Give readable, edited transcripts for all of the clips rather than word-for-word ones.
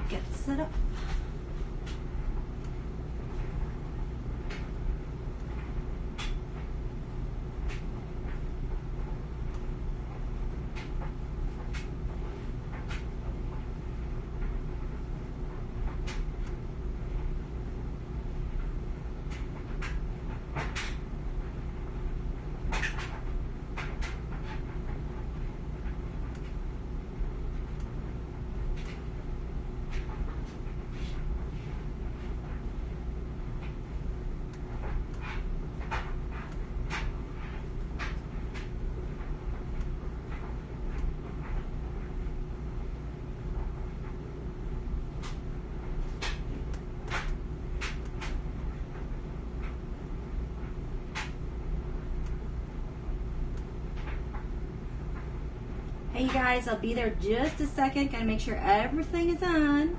get set up. Hey you guys, I'll be there just a second. Gotta make sure everything is on.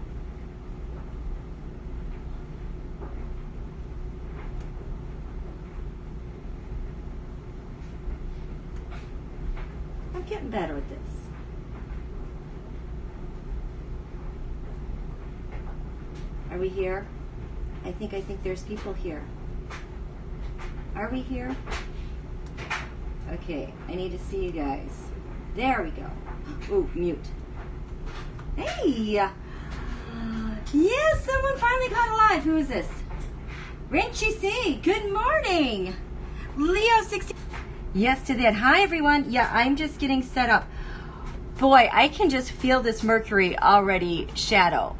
I'm getting better at this. Are we here? I think there's people here. Are we here? Okay, I need to see you guys. There we go. Ooh, mute. Hey! Yes, someone finally caught alive. Who is this? Rinchy C. Good morning. Leo 60. Yes to that. Hi, everyone. Yeah, I'm just getting set up. Boy, I can just feel this Mercury already shadow.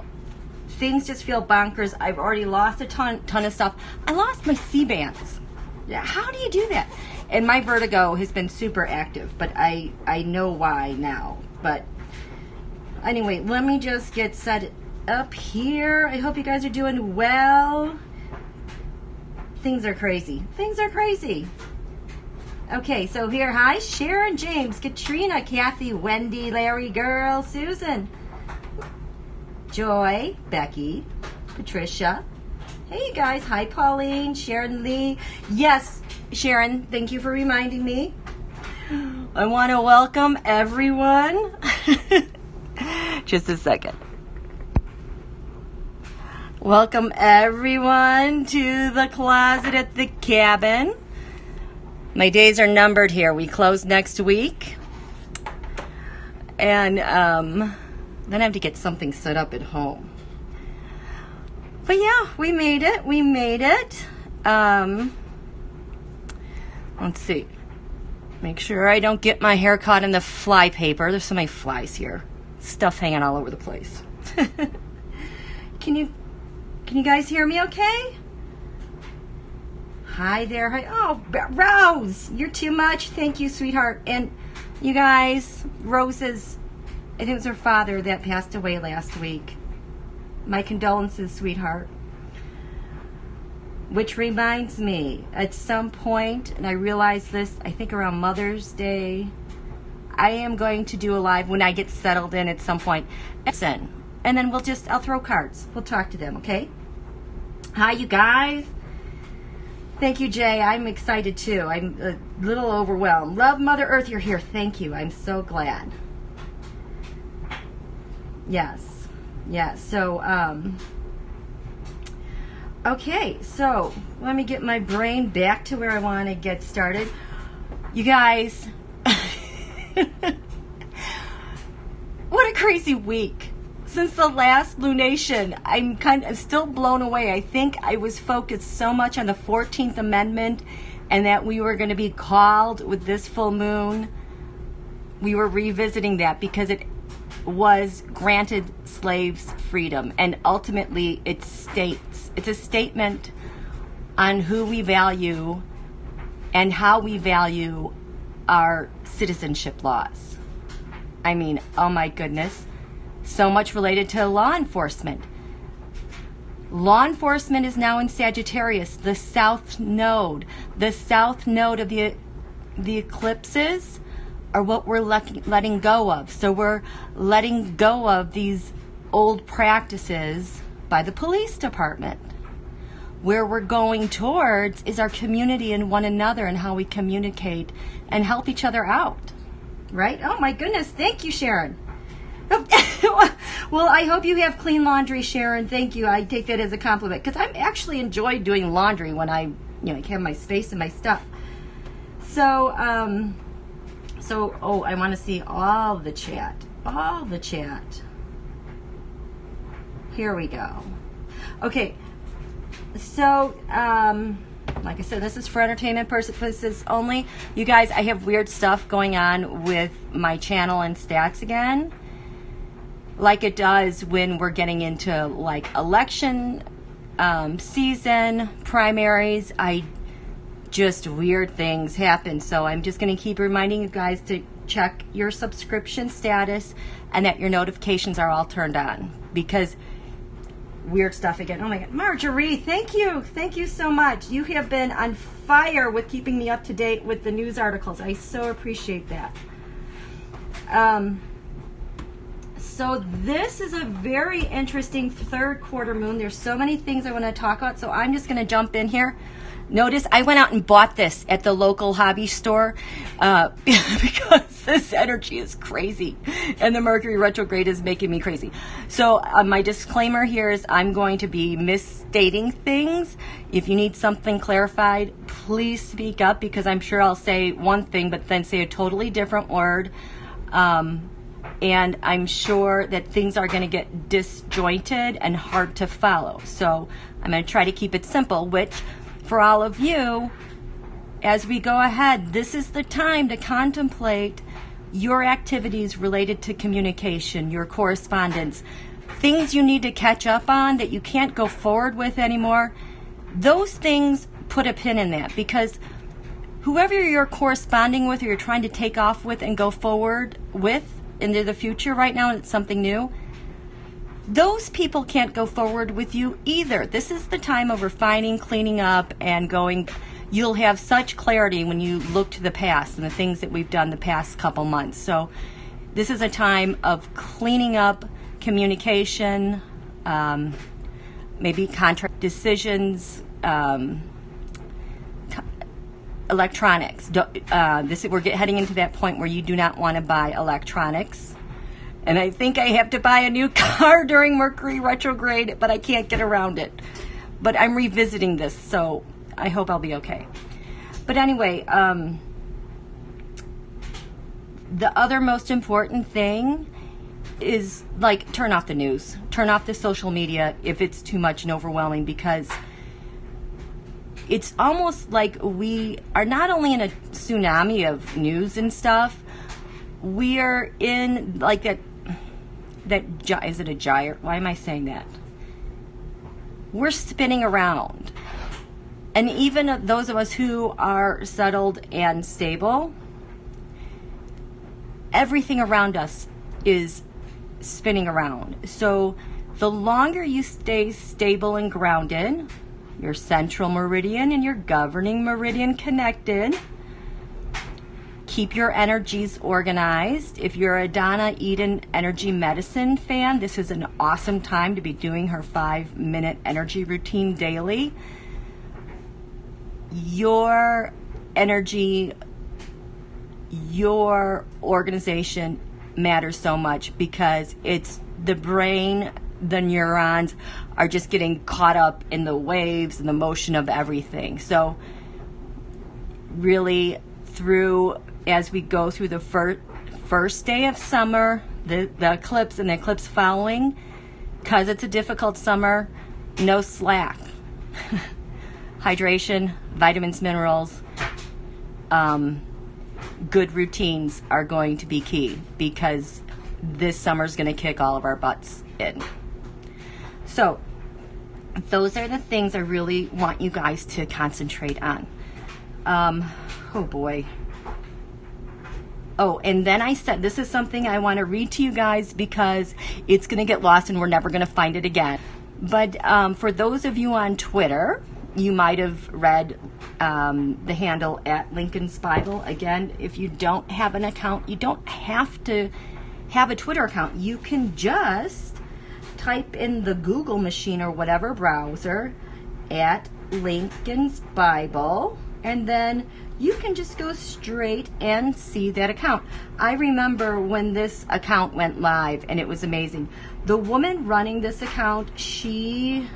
Things just feel bonkers. I've already lost a ton of stuff. I lost my C-bands. Yeah, how do you do that? And my vertigo has been super active, but I know why now. But anyway, let me just get set up here. I hope you guys are doing well. Things are crazy. Things are crazy. Okay, so here, hi, Sharon, James, Katrina, Kathy, Wendy, Larry, Girl, Susan, Joy, Becky, Patricia. Hey, you guys. Hi, Pauline, Sharon Lee. Yes, Sharon, thank you for reminding me. I want to welcome everyone. Just a second. Welcome everyone to the closet at the cabin. My days are numbered here. We close next week. And then I have to get something set up at home. But yeah, we made it. We made it. Let's see. Make sure I don't get my hair caught in the fly paper. There's so many flies here. Stuff hanging all over the place. Can you guys hear me okay? Hi there. Hi. Oh, Rose, you're too much. Thank you, sweetheart. And you guys, Rose's, I think it was her father that passed away last week. My condolences, sweetheart. Which reminds me, at some point, and I realized this, I think around Mother's Day, I am going to do a live when I get settled in at some point. And then I'll throw cards. We'll talk to them, okay? Hi, you guys. Thank you, Jay. I'm excited, too. I'm a little overwhelmed. Love, Mother Earth, you're here. Thank you. I'm so glad. Yes. Yes. So, okay, so let me get my brain back to where I want to get started. You guys, what a crazy week. Since the last lunation, I'm still blown away. I think I was focused so much on the 14th Amendment and that we were going to be called with this full moon. We were revisiting that because it was granted slaves freedom, and ultimately it's a statement on who we value and how we value our citizenship laws. I mean, oh my goodness, so much related to law enforcement. Law enforcement is now in Sagittarius, the south node of the eclipses are what we're letting go of. So we're letting go of these old practices by the police department. Where we're going towards is our community and one another and how we communicate and help each other out. Right? Oh my goodness. Thank you, Sharon. Well, I hope you have clean laundry, Sharon. Thank you. I take that as a compliment because I actually enjoy doing laundry when I have my space and my stuff. So, oh, I want to see all the chat. All the chat. Here we go. Okay. So, like I said, this is for entertainment purposes only. You guys, I have weird stuff going on with my channel and stats again. Like it does when we're getting into like election season, primaries. Just weird things happen. So I'm just going to keep reminding you guys to check your subscription status and that your notifications are all turned on, because weird stuff again. Oh my God, Marjorie, thank you. Thank you so much. You have been on fire with keeping me up to date with the news articles. I so appreciate that. So this is a very interesting third quarter moon. There's so many things I want to talk about, so I'm just going to jump in here. Notice I went out and bought this at the local hobby store because this energy is crazy and the Mercury retrograde is making me crazy. So my disclaimer here is I'm going to be misstating things. If you need something clarified, please speak up, because I'm sure I'll say one thing but then say a totally different word. And I'm sure that things are going to get disjointed and hard to follow. So I'm going to try to keep it simple, which for all of you, as we go ahead, this is the time to contemplate your activities related to communication, your correspondence, things you need to catch up on that you can't go forward with anymore. Those things, put a pin in that, because whoever you're corresponding with or you're trying to take off with and go forward with into the future right now, and it's something new, those people can't go forward with you either. This is the time of refining, cleaning up, and going. You'll have such clarity when you look to the past and the things that we've done the past couple months. So this is a time of cleaning up communication, maybe contract decisions, electronics. We're heading into that point where you do not want to buy electronics. And I think I have to buy a new car during Mercury retrograde, but I can't get around it. But I'm revisiting this, so I hope I'll be okay. But anyway, the other most important thing is, like, turn off the news. Turn off the social media if it's too much and overwhelming, because it's almost like we are not only in a tsunami of news and stuff, we are in like that is it a gyre? Why am I saying that? We're spinning around. And even those of us who are settled and stable, everything around us is spinning around. So the longer you stay stable and grounded, your central meridian and your governing meridian connected, keep your energies organized. If you're a Donna Eden Energy Medicine fan, this is an awesome time to be doing her 5-minute energy routine daily. Your energy, your organization matters so much, because it's the brain, the neurons are just getting caught up in the waves and the motion of everything. So really, as we go through the first day of summer, the eclipse and the eclipse following, because it's a difficult summer, no slack. Hydration, vitamins, minerals, good routines are going to be key, because this summer is going to kick all of our butts in. So those are the things I really want you guys to concentrate on. Oh boy. Oh, and then I said, this is something I want to read to you guys, because it's going to get lost and we're never going to find it again. But for those of you on Twitter, you might have read the handle at LincolnsBible. Again, if you don't have an account, you don't have to have a Twitter account. You can just type in the Google machine or whatever browser at LincolnsBible and then you can just go straight and see that account. I remember when this account went live, and it was amazing. The woman running this account, she's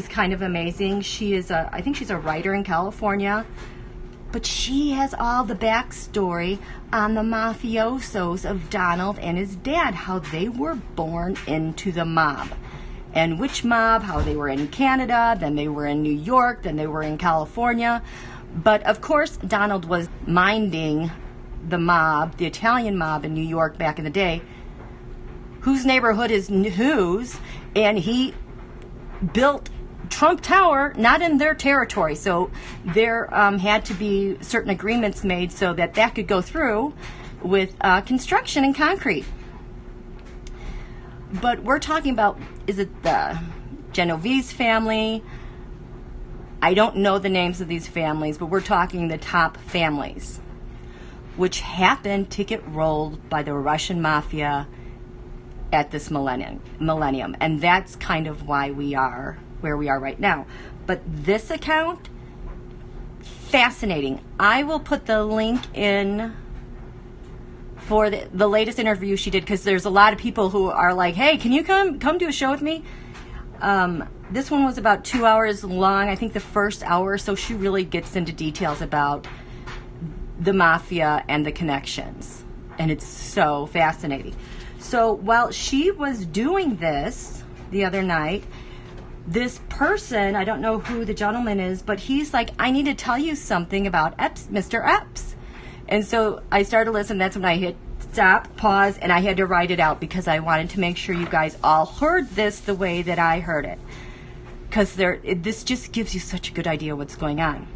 kind of amazing. I think she's a writer in California, but she has all the backstory on the mafiosos of Donald and his dad, how they were born into the mob. And which mob, how they were in Canada, then they were in New York, then they were in California. But of course, Donald was minding the mob, the Italian mob in New York back in the day, whose neighborhood is whose, and he built Trump Tower not in their territory. So there had to be certain agreements made so that that could go through with construction and concrete. But we're talking about, is it the Genovese family? I don't know the names of these families, but we're talking the top families, which happened to get rolled by the Russian mafia at this millennium. And that's kind of why we are where we are right now. But this account, fascinating. I will put the link in for the latest interview she did, because there's a lot of people who are like, hey, can you come do a show with me? This one was about 2 hours long. I think the first hour or so, she really gets into details about the mafia and the connections. And it's so fascinating. So while she was doing this the other night, this person, I don't know who the gentleman is, but he's like, I need to tell you something about Mr. Eps. And so I started listening. That's when I hit stop, pause, and I had to write it out because I wanted to make sure you guys all heard this the way that I heard it. Because this just gives you such a good idea what's going on.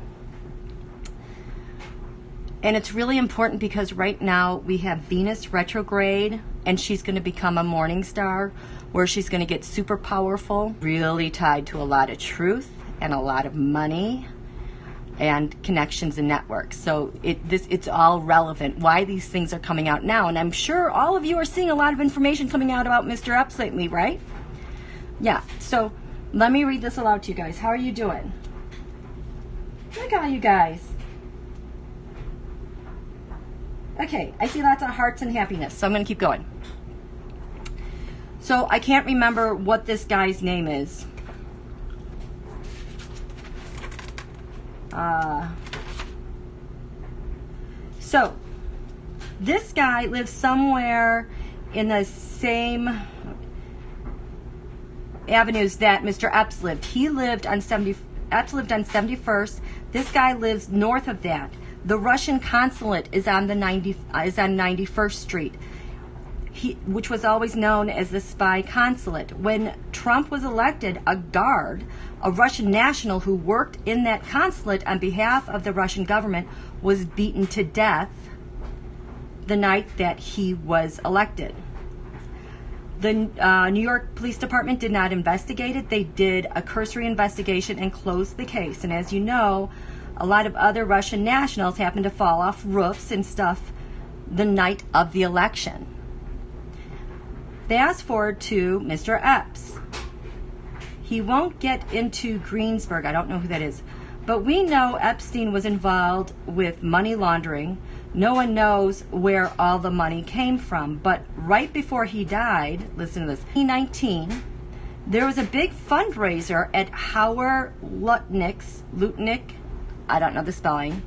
And it's really important because right now we have Venus retrograde, and she's going to become a morning star, where she's going to get super powerful, really tied to a lot of truth and a lot of money and connections and networks. So it's all relevant why these things are coming out now. And I'm sure all of you are seeing a lot of information coming out about Mr. Eps lately, right? Yeah, so let me read this aloud to you guys. How are you doing? Look at all you guys. Okay, I see lots of hearts and happiness, so I'm going to keep going. So I can't remember what this guy's name is. So this guy lives somewhere in the same avenues that Mr. Eps lived. He lived on Eps lived on 71st. This guy lives north of that. The Russian consulate is on 91st Street, which was always known as the spy consulate. When Trump was elected, a Russian national who worked in that consulate on behalf of the Russian government, was beaten to death the night that he was elected. The New York Police Department did not investigate it. They did a cursory investigation and closed the case. And as you know, a lot of other Russian nationals happened to fall off roofs and stuff the night of the election. Fast forward to Mr. Eps. He won't get into Greensburg. I don't know who that is. But we know Epstein was involved with money laundering. No one knows where all the money came from. But right before he died, listen to this, in 2019, there was a big fundraiser at Howard Lutnick's, I don't know the spelling,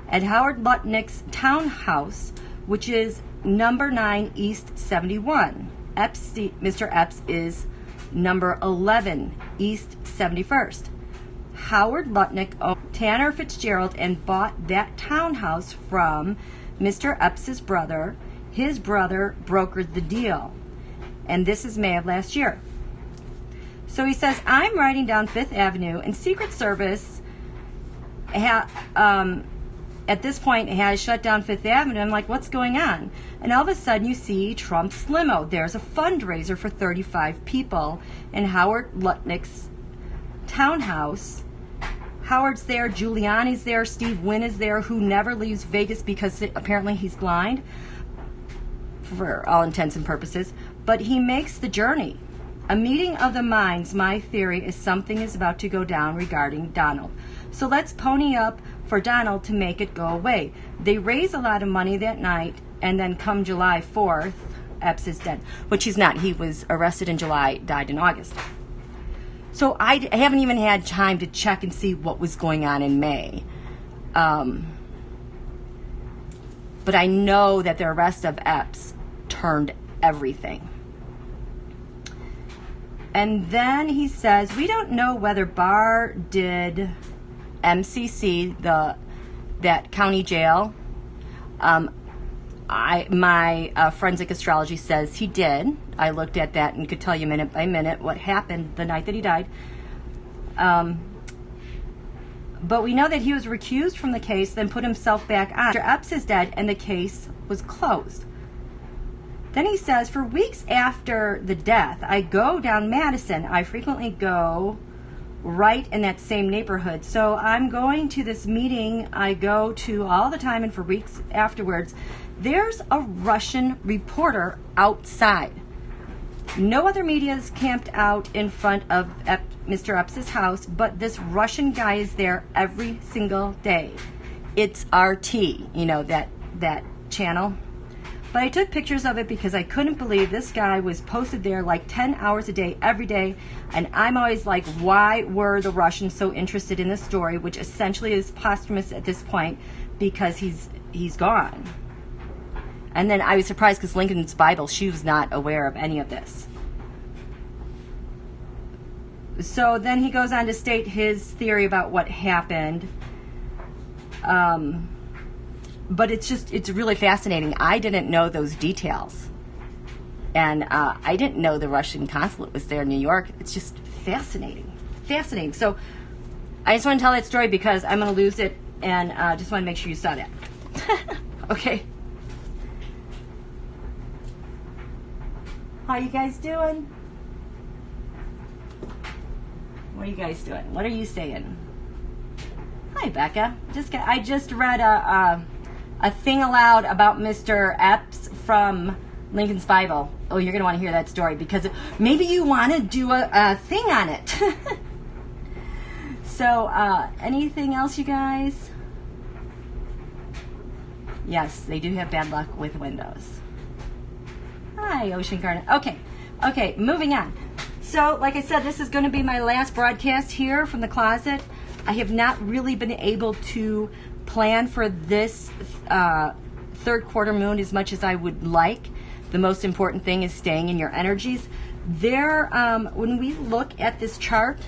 at Howard Lutnick's townhouse, which is number 9 East 71. Mr. Eps is number 11 East 71st. Howard Lutnick owned Tanner Fitzgerald and bought that townhouse from Mr. Eps's brother. His brother brokered the deal. And this is May of last year. So he says, I'm riding down Fifth Avenue, and Secret Service at this point has shut down Fifth Avenue. I'm like, what's going on? And all of a sudden you see Trump's limo. There's a fundraiser for 35 people in Howard Lutnick's townhouse. Howard's there, Giuliani's there, Steve Wynn is there, who never leaves Vegas because apparently he's blind for all intents and purposes. But he makes the journey. A meeting of the minds, my theory is something is about to go down regarding Donald. So let's pony up for Donald to make it go away. They raise a lot of money that night, and then come July 4th, Eps is dead. Which he's not. He was arrested in July, died in August. So I haven't even had time to check and see what was going on in May. But I know that the arrest of Eps turned everything. And then he says, we don't know whether Barr did MCC, that county jail. My forensic astrology says he did. I looked at that and could tell you minute by minute what happened the night that he died. But we know that he was recused from the case, then put himself back on. Mr. Eps is dead, and the case was closed. Then he says, for weeks after the death, I go down Madison. I frequently go right in that same neighborhood. So I'm going to this meeting I go to all the time, and for weeks afterwards, there's a Russian reporter outside. No other media is camped out in front of Mr. Epps' house, but this Russian guy is there every single day. It's RT, you know, that channel. But I took pictures of it because I couldn't believe this guy was posted there like 10 hours a day, every day. And I'm always like, why were the Russians so interested in this story, which essentially is posthumous at this point because he's gone. And then I was surprised because LincolnsBible, she was not aware of any of this. So then he goes on to state his theory about what happened. But it's really fascinating. I didn't know those details. And I didn't know the Russian consulate was there in New York. It's just fascinating. Fascinating. So I just want to tell that story because I'm going to lose it, and just want to make sure you saw that. Okay. How you guys doing? What are you guys doing? What are you saying? Hi, Becca. I just read a thing aloud about Mr. Eps from LincolnsBible. Oh, you're going to want to hear that story because maybe you want to do a thing on it. So, anything else, you guys? Yes, they do have bad luck with Windows. Hi, Ocean Garden. Okay, moving on. So, like I said, this is going to be my last broadcast here from the closet. I have not really been able to plan for this third quarter moon as much as I would like. The most important thing is staying in your energies. When we look at this chart,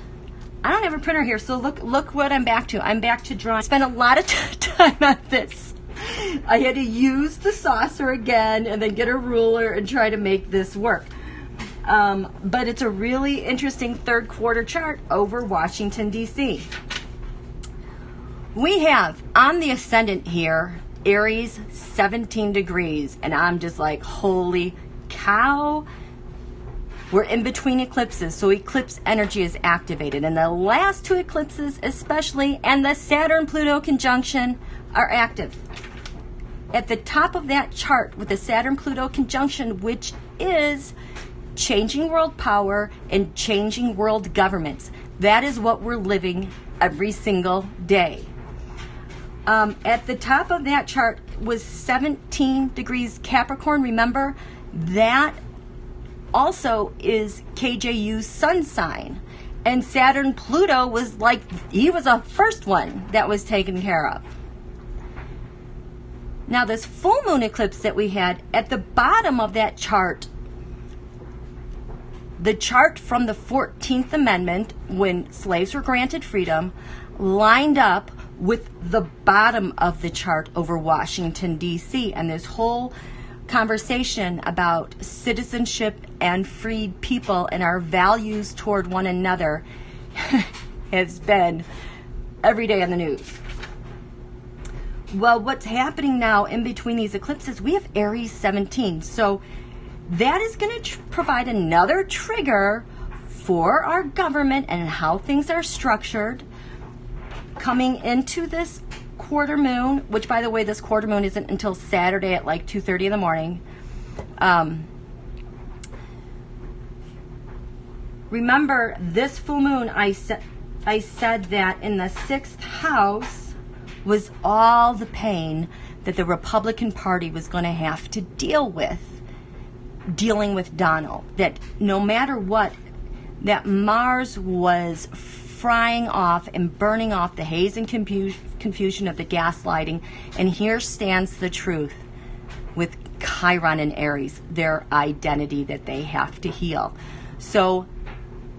I don't have a printer here, so look what I'm back to. I'm back to drawing. I spent a lot of time on this. I had to use the saucer again and then get a ruler and try to make this work. But it's a really interesting third quarter chart over Washington, D.C. We have on the ascendant here, Aries, 17 degrees. And I'm just like, holy cow. We're in between eclipses, so eclipse energy is activated. And the last two eclipses especially, and the Saturn-Pluto conjunction are active. At the top of that chart with the Saturn-Pluto conjunction, which is changing world power and changing world governments. That is what we're living every single day. At the top of that chart was 17 degrees Capricorn. Remember, that also is KJU's sun sign. And Saturn-Pluto was like, he was the first one that was taken care of. Now, this full moon eclipse that we had, at the bottom of that chart, the chart from the 14th Amendment, when slaves were granted freedom, lined up with the bottom of the chart over Washington, D.C. And this whole conversation about citizenship and freed people and our values toward one another has been every day on the news. Well, what's happening now in between these eclipses, we have Aries 17. So that is going to provide another trigger for our government and how things are structured coming into this quarter moon, which, by the way, this quarter moon isn't until Saturday at like 2:30 in the morning. Remember, this full moon, I said that in the 6th house was all the pain that the Republican Party was going to have to deal with, dealing with Donald. That no matter what, that Mars was frying off and burning off the haze and confusion of the gaslighting. And here stands the truth with Chiron and Aries, their identity that they have to heal. So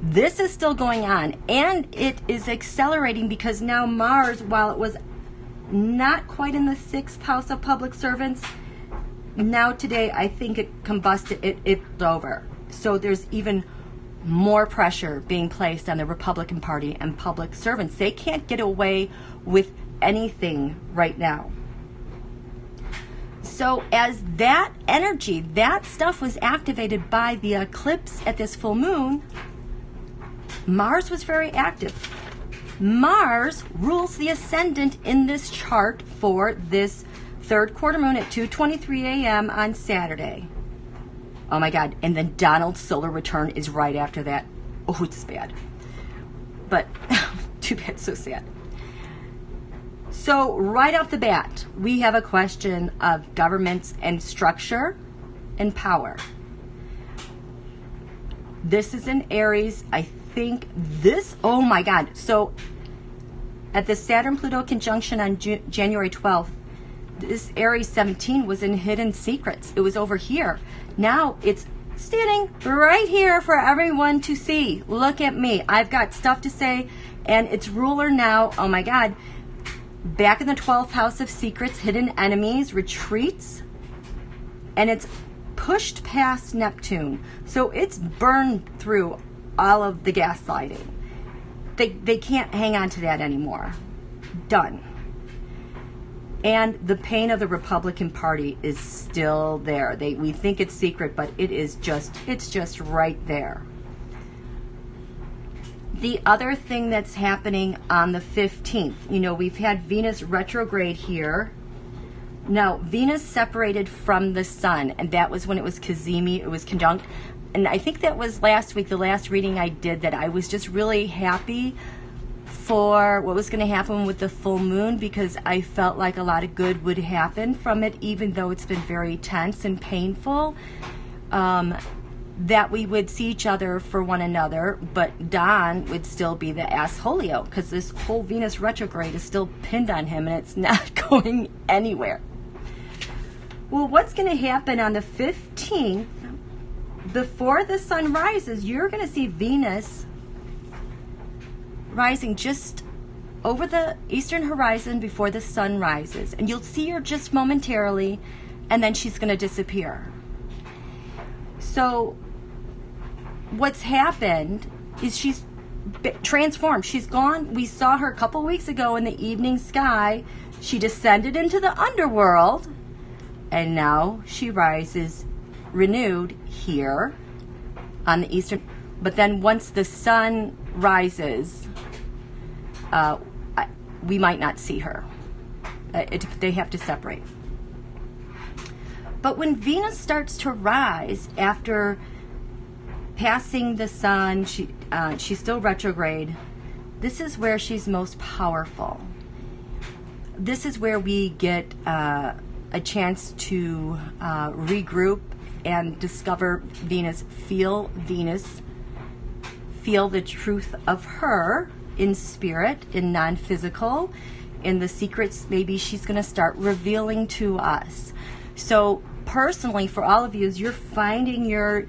this is still going on, and it is accelerating because now Mars, while it was not quite in the 6th house of public servants, now today I think it combusted, it's over. So there's even more pressure being placed on the Republican Party and public servants. They can't get away with anything right now. So as that energy, that stuff was activated by the eclipse at this full moon, Mars was very active. Mars rules the ascendant in this chart for this 3rd quarter moon at 2:23 a.m. on Saturday. Oh my God. And then Donald's solar return is right after that. Oh, it's bad. But too bad, so sad. So right off the bat, we have a question of governments and structure and power. This is in Aries. I think this, oh my God. So at the Saturn-Pluto conjunction on January 12th, this Aries 17 was in hidden secrets. It was over here. Now it's standing right here for everyone to see. Look at me. I've got stuff to say, and its ruler now, oh my God, back in the 12th house of secrets, hidden enemies, retreats, and it's pushed past Neptune. So it's burned through all of the gaslighting. They can't hang on to that anymore. Done. And the pain of the Republican Party is still there. We think it's secret, but it's just right there. The other thing that's happening on the 15th, we've had Venus retrograde here. Now, Venus separated from the sun, and that was when it was Cazimi, it was conjunct. And I think that was last week, the last reading I did, that I was just really happy for what was going to happen with the full moon, because I felt like a lot of good would happen from it, even though it's been very tense and painful, that we would see each other for one another, but Don would still be the assholio, because this whole Venus retrograde is still pinned on him, and it's not going anywhere. Well, what's going to happen on the 15th, before the sun rises, you're going to see Venus rising just over the eastern horizon before the sun rises. And you'll see her just momentarily, and then she's going to disappear. So what's happened is she's transformed. She's gone. We saw her a couple weeks ago in the evening sky. She descended into the underworld, and now she rises renewed here on the eastern. But then once the sun rises, we might not see her. They have to separate. But when Venus starts to rise after passing the sun, she's still retrograde. This is where she's most powerful. This is where we get a chance to regroup and discover Venus, feel the truth of her in spirit, in non-physical, in the secrets maybe she's going to start revealing to us. So personally, for all of you, as you're finding your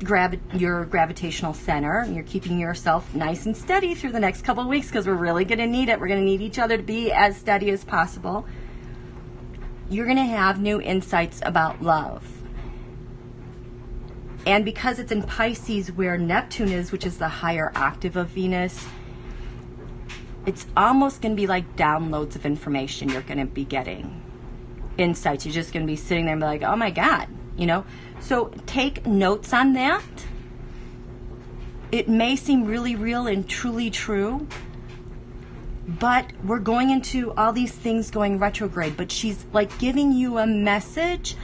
gravitational center, and you're keeping yourself nice and steady through the next couple of weeks, because we're really going to need it. We're going to need each other to be as steady as possible. You're going to have new insights about love. And because it's in Pisces where Neptune is, which is the higher octave of Venus, it's almost going to be like downloads of information you're going to be getting. Insights. You're just going to be sitting there and be like, oh my God, So take notes on that. It may seem really real and truly true, but we're going into all these things going retrograde, but she's like giving you a message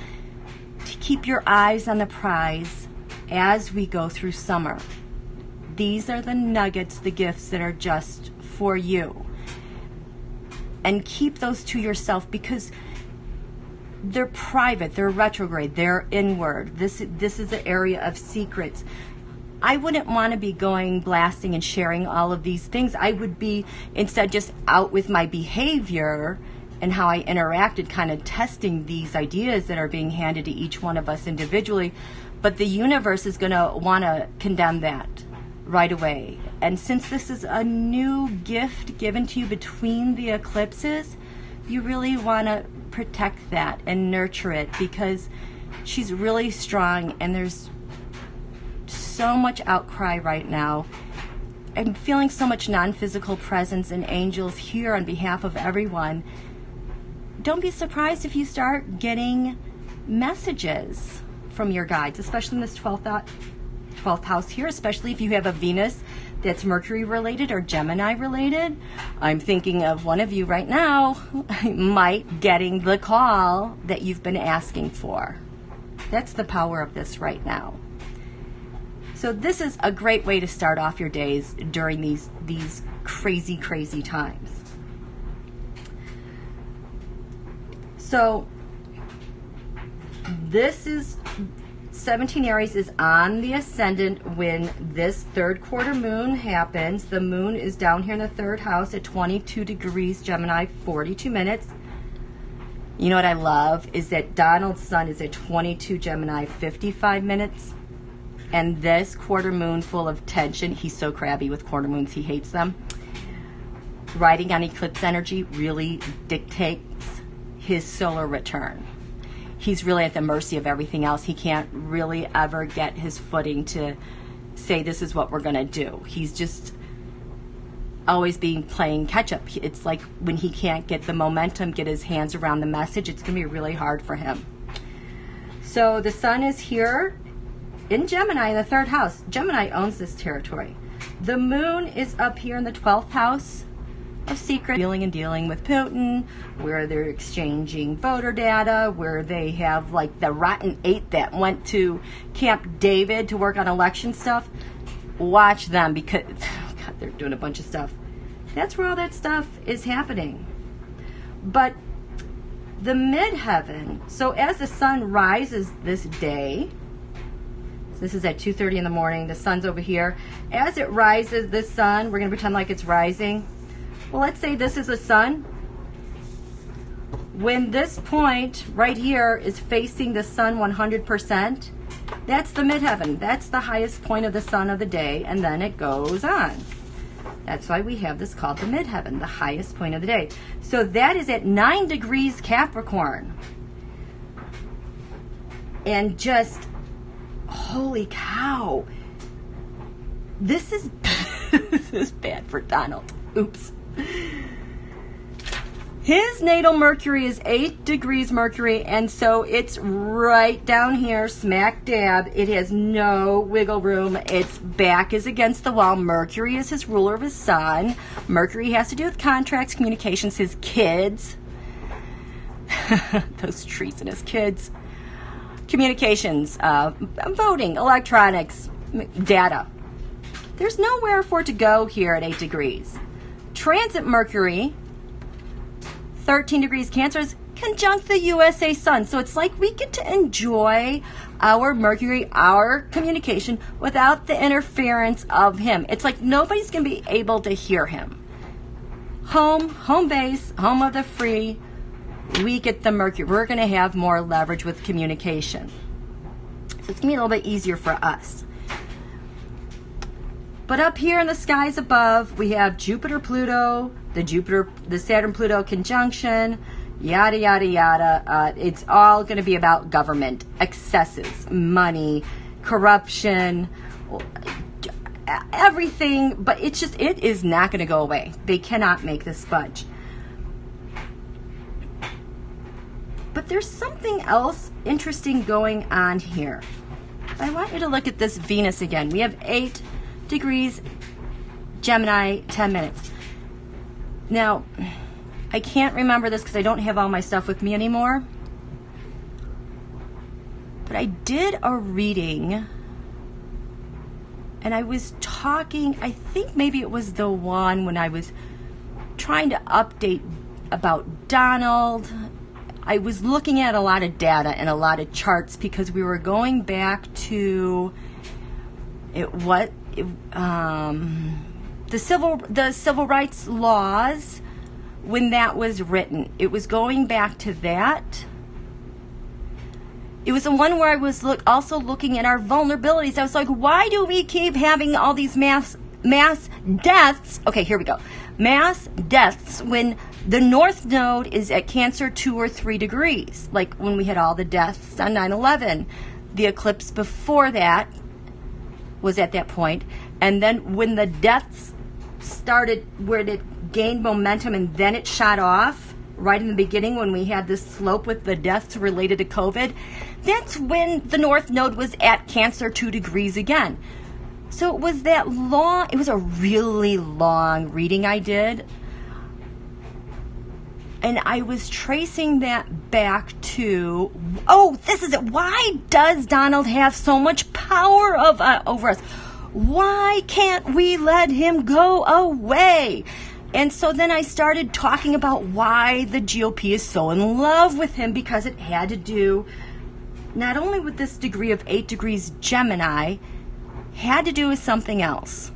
to keep your eyes on the prize as we go through summer. These are the nuggets, the gifts that are just for you. And keep those to yourself, because they're private, they're retrograde, they're inward. This is an area of secrets. I wouldn't want to be going blasting and sharing all of these things. I would be instead just out with my behavior and how I interacted, kind of testing these ideas that are being handed to each one of us individually. But the universe is going to want to condemn that right away. And since this is a new gift given to you between the eclipses, you really want to protect that and nurture it, because she's really strong and there's so much outcry right now. I'm feeling so much non-physical presence and angels here on behalf of everyone. Don't be surprised if you start getting messages from your guides, especially in this 12th house here, especially if you have a Venus that's Mercury related or Gemini related. I'm thinking of one of you right now might getting the call that you've been asking for. That's the power of this right now. So this is a great way to start off your days during these crazy, crazy times. So this is 17 Aries is on the ascendant when this third quarter moon happens. The moon is down here in the third house at 22 degrees Gemini, 42 minutes. You know what I love is that Donald's sun is at 22 Gemini, 55 minutes. And this quarter moon full of tension, he's so crabby with quarter moons, he hates them. Riding on eclipse energy really dictates his solar return. He's really at the mercy of everything else. He can't really ever get his footing to say this is what we're going to do. He's just always playing catch up. It's like when he can't get the momentum, get his hands around the message, it's going to be really hard for him. So the sun is here in Gemini in the third house. Gemini owns this territory. The moon is up here in the 12th house of secret, dealing and dealing with Putin, where they're exchanging voter data, where they have like the rotten 8 that went to Camp David to work on election stuff. Watch them, because God, they're doing a bunch of stuff. That's where all that stuff is happening. But the midheaven, so as the sun rises this day, this is at 2:30 in the morning, the sun's over here. As it rises, the sun, we're going to pretend like it's rising. Well, let's say this is the sun. When this point right here is facing the sun 100%, that's the midheaven. That's the highest point of the sun of the day, and then it goes on. That's why we have this called the midheaven, the highest point of the day. So that is at 9 degrees Capricorn. And just, holy cow. This is, this is bad for Donald. Oops. His natal Mercury is 8 degrees Mercury, and so it's right down here, smack dab. It has no wiggle room. Its back is against the wall. Mercury is his ruler of his sun. Mercury has to do with contracts, communications, his kids. Those treasonous kids. Communications, voting, electronics, data. There's nowhere for it to go here at 8 degrees. Transit Mercury, 13 degrees Cancer, is conjunct the USA sun. So it's like we get to enjoy our Mercury, our communication, without the interference of him. It's like nobody's going to be able to hear him. Home base, home of the free. We get the Mercury. We're going to have more leverage with communication. So it's going to be a little bit easier for us. But up here in the skies above, we have Jupiter, Pluto, the Saturn, Pluto conjunction, yada, yada, yada. It's all going to be about government, excesses, money, corruption, everything. But it is not going to go away. They cannot make this budge. But there's something else interesting going on here. I want you to look at this Venus again. We have 8 degrees Gemini, 10 minutes. Now, I can't remember this because I don't have all my stuff with me anymore. But I did a reading and I was talking, I think maybe it was the one when I was trying to update about Donald. I was looking at a lot of data and a lot of charts because we were going back to the civil rights laws when that was written. It was going back to that. It was the one where I was also looking at our vulnerabilities. I was like, why do we keep having all these mass deaths? Okay, here we go. Mass deaths when the North Node is at Cancer 2 or 3 degrees. Like when we had all the deaths on 9/11. The eclipse before that was at that point. And then when the deaths started, where it gained momentum and then it shot off, right in the beginning when we had this slope with the deaths related to COVID, that's when the North Node was at Cancer 2 degrees again. So it was that long, it was a really long reading I did. And I was tracing that back to, oh, this is it. Why does Donald have so much power over us? Why can't we let him go away? And so then I started talking about why the GOP is so in love with him, because it had to do not only with this degree of 8 degrees Gemini, had to do with something else.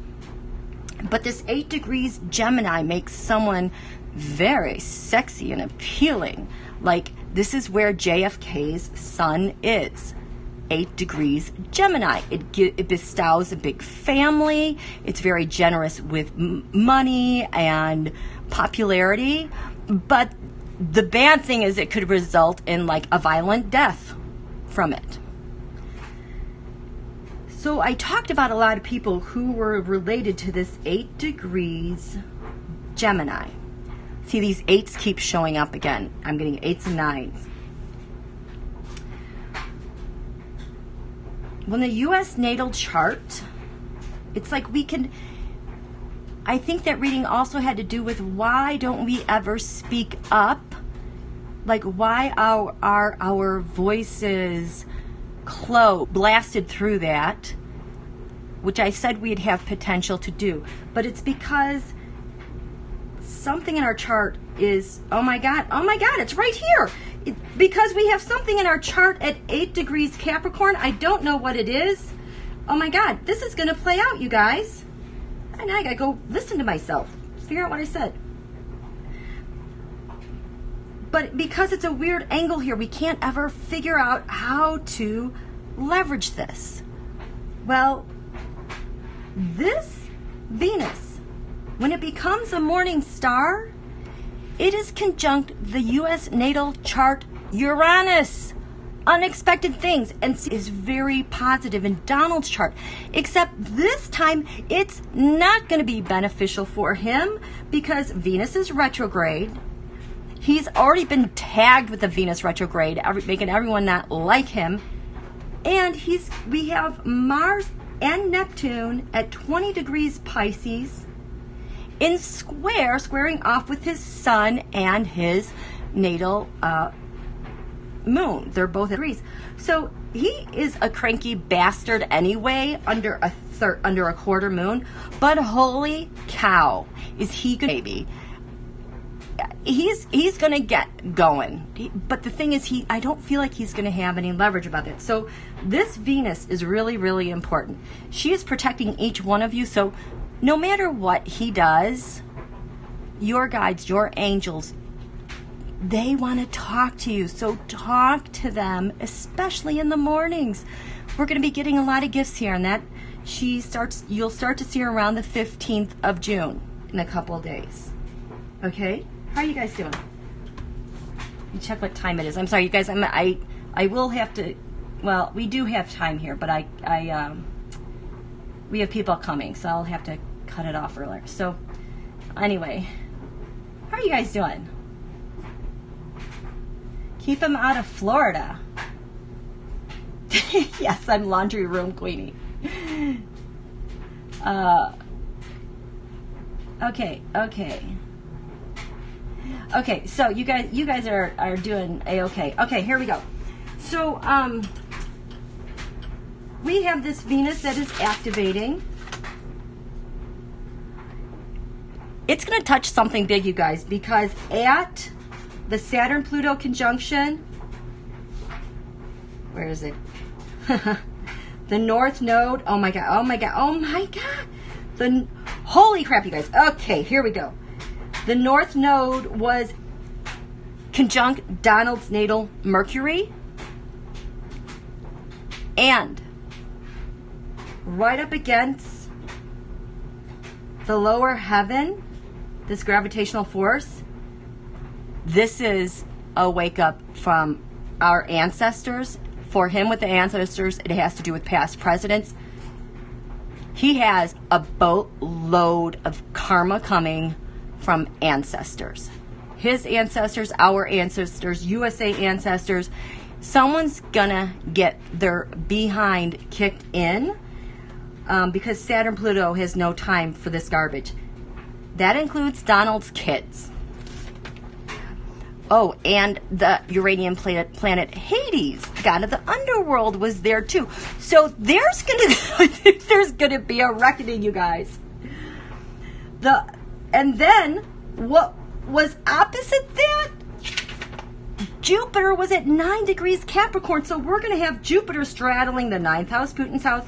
But this 8 degrees Gemini makes someone very sexy and appealing. Like, this is where JFK's sun is. 8 degrees Gemini. It bestows a big family. It's very generous with money and popularity. But the bad thing is it could result in like a violent death from it. So I talked about a lot of people who were related to this 8 degrees Gemini. See, these 8s keep showing up again. I'm getting 8s and 9s. When the U.S. natal chart, it's like we can, I think that reading also had to do with why don't we ever speak up? Like, why are our voices blasted through that, which I said we'd have potential to do. But it's because something in our chart is, oh my God, it's right here. Because we have something in our chart at 8 degrees Capricorn. I don't know what it is. Oh my God, this is going to play out, you guys. And now I got to go listen to myself, figure out what I said. But because it's a weird angle here, we can't ever figure out how to leverage this. Well, this Venus, when it becomes a morning star, it is conjunct the U.S. natal chart Uranus. Unexpected things, and is very positive in Donald's chart. Except this time, it's not going to be beneficial for him because Venus is retrograde. He's already been tagged with the Venus retrograde, making everyone not like him. And we have Mars and Neptune at 20 degrees Pisces in squaring off with his sun and his natal moon. They're both at degrees. So he is a cranky bastard anyway under a quarter moon. But holy cow, is he good, baby? He's gonna get going. But the thing is, I don't feel like he's gonna have any leverage about it. So this Venus is really, really important. She is protecting each one of you. So no matter what he does, your guides, your angels, they want to talk to you. So talk to them, especially in the mornings. We're going to be getting a lot of gifts here, and that you'll start to see her around the 15th of June in a couple of days. Okay? How are you guys doing? You check what time it is. I'm sorry, you guys. I will have to. Well, we do have time here, but we have people coming, so I'll have to cut it off earlier. So, anyway, how are you guys doing? Keep him out of Florida. Yes, I'm laundry room queenie. Okay. So you guys are doing a-okay. Okay, here we go. So we have this Venus that is activating. it's going to touch something big, you guys, because at the Saturn-Pluto conjunction, where is it? The North Node, oh my God, oh my God, oh my God. Holy crap, you guys. Okay, here we go. The North Node was conjunct Donald's natal Mercury. And right up against the lower heaven, this gravitational force, this is a wake up from our ancestors. For him, with the ancestors, it has to do with past presidents. He has a boatload of karma coming from ancestors. His ancestors, our ancestors, USA ancestors. Someone's gonna get their behind kicked in because Saturn Pluto has no time for this garbage. That includes Donald's kids. Oh, and the Uranian planet Hades, god of the underworld, was there too. So there's gonna be a reckoning, you guys. And then what was opposite that? Jupiter was at 9 degrees Capricorn, so we're going to have Jupiter straddling the 9th house, Putin's house,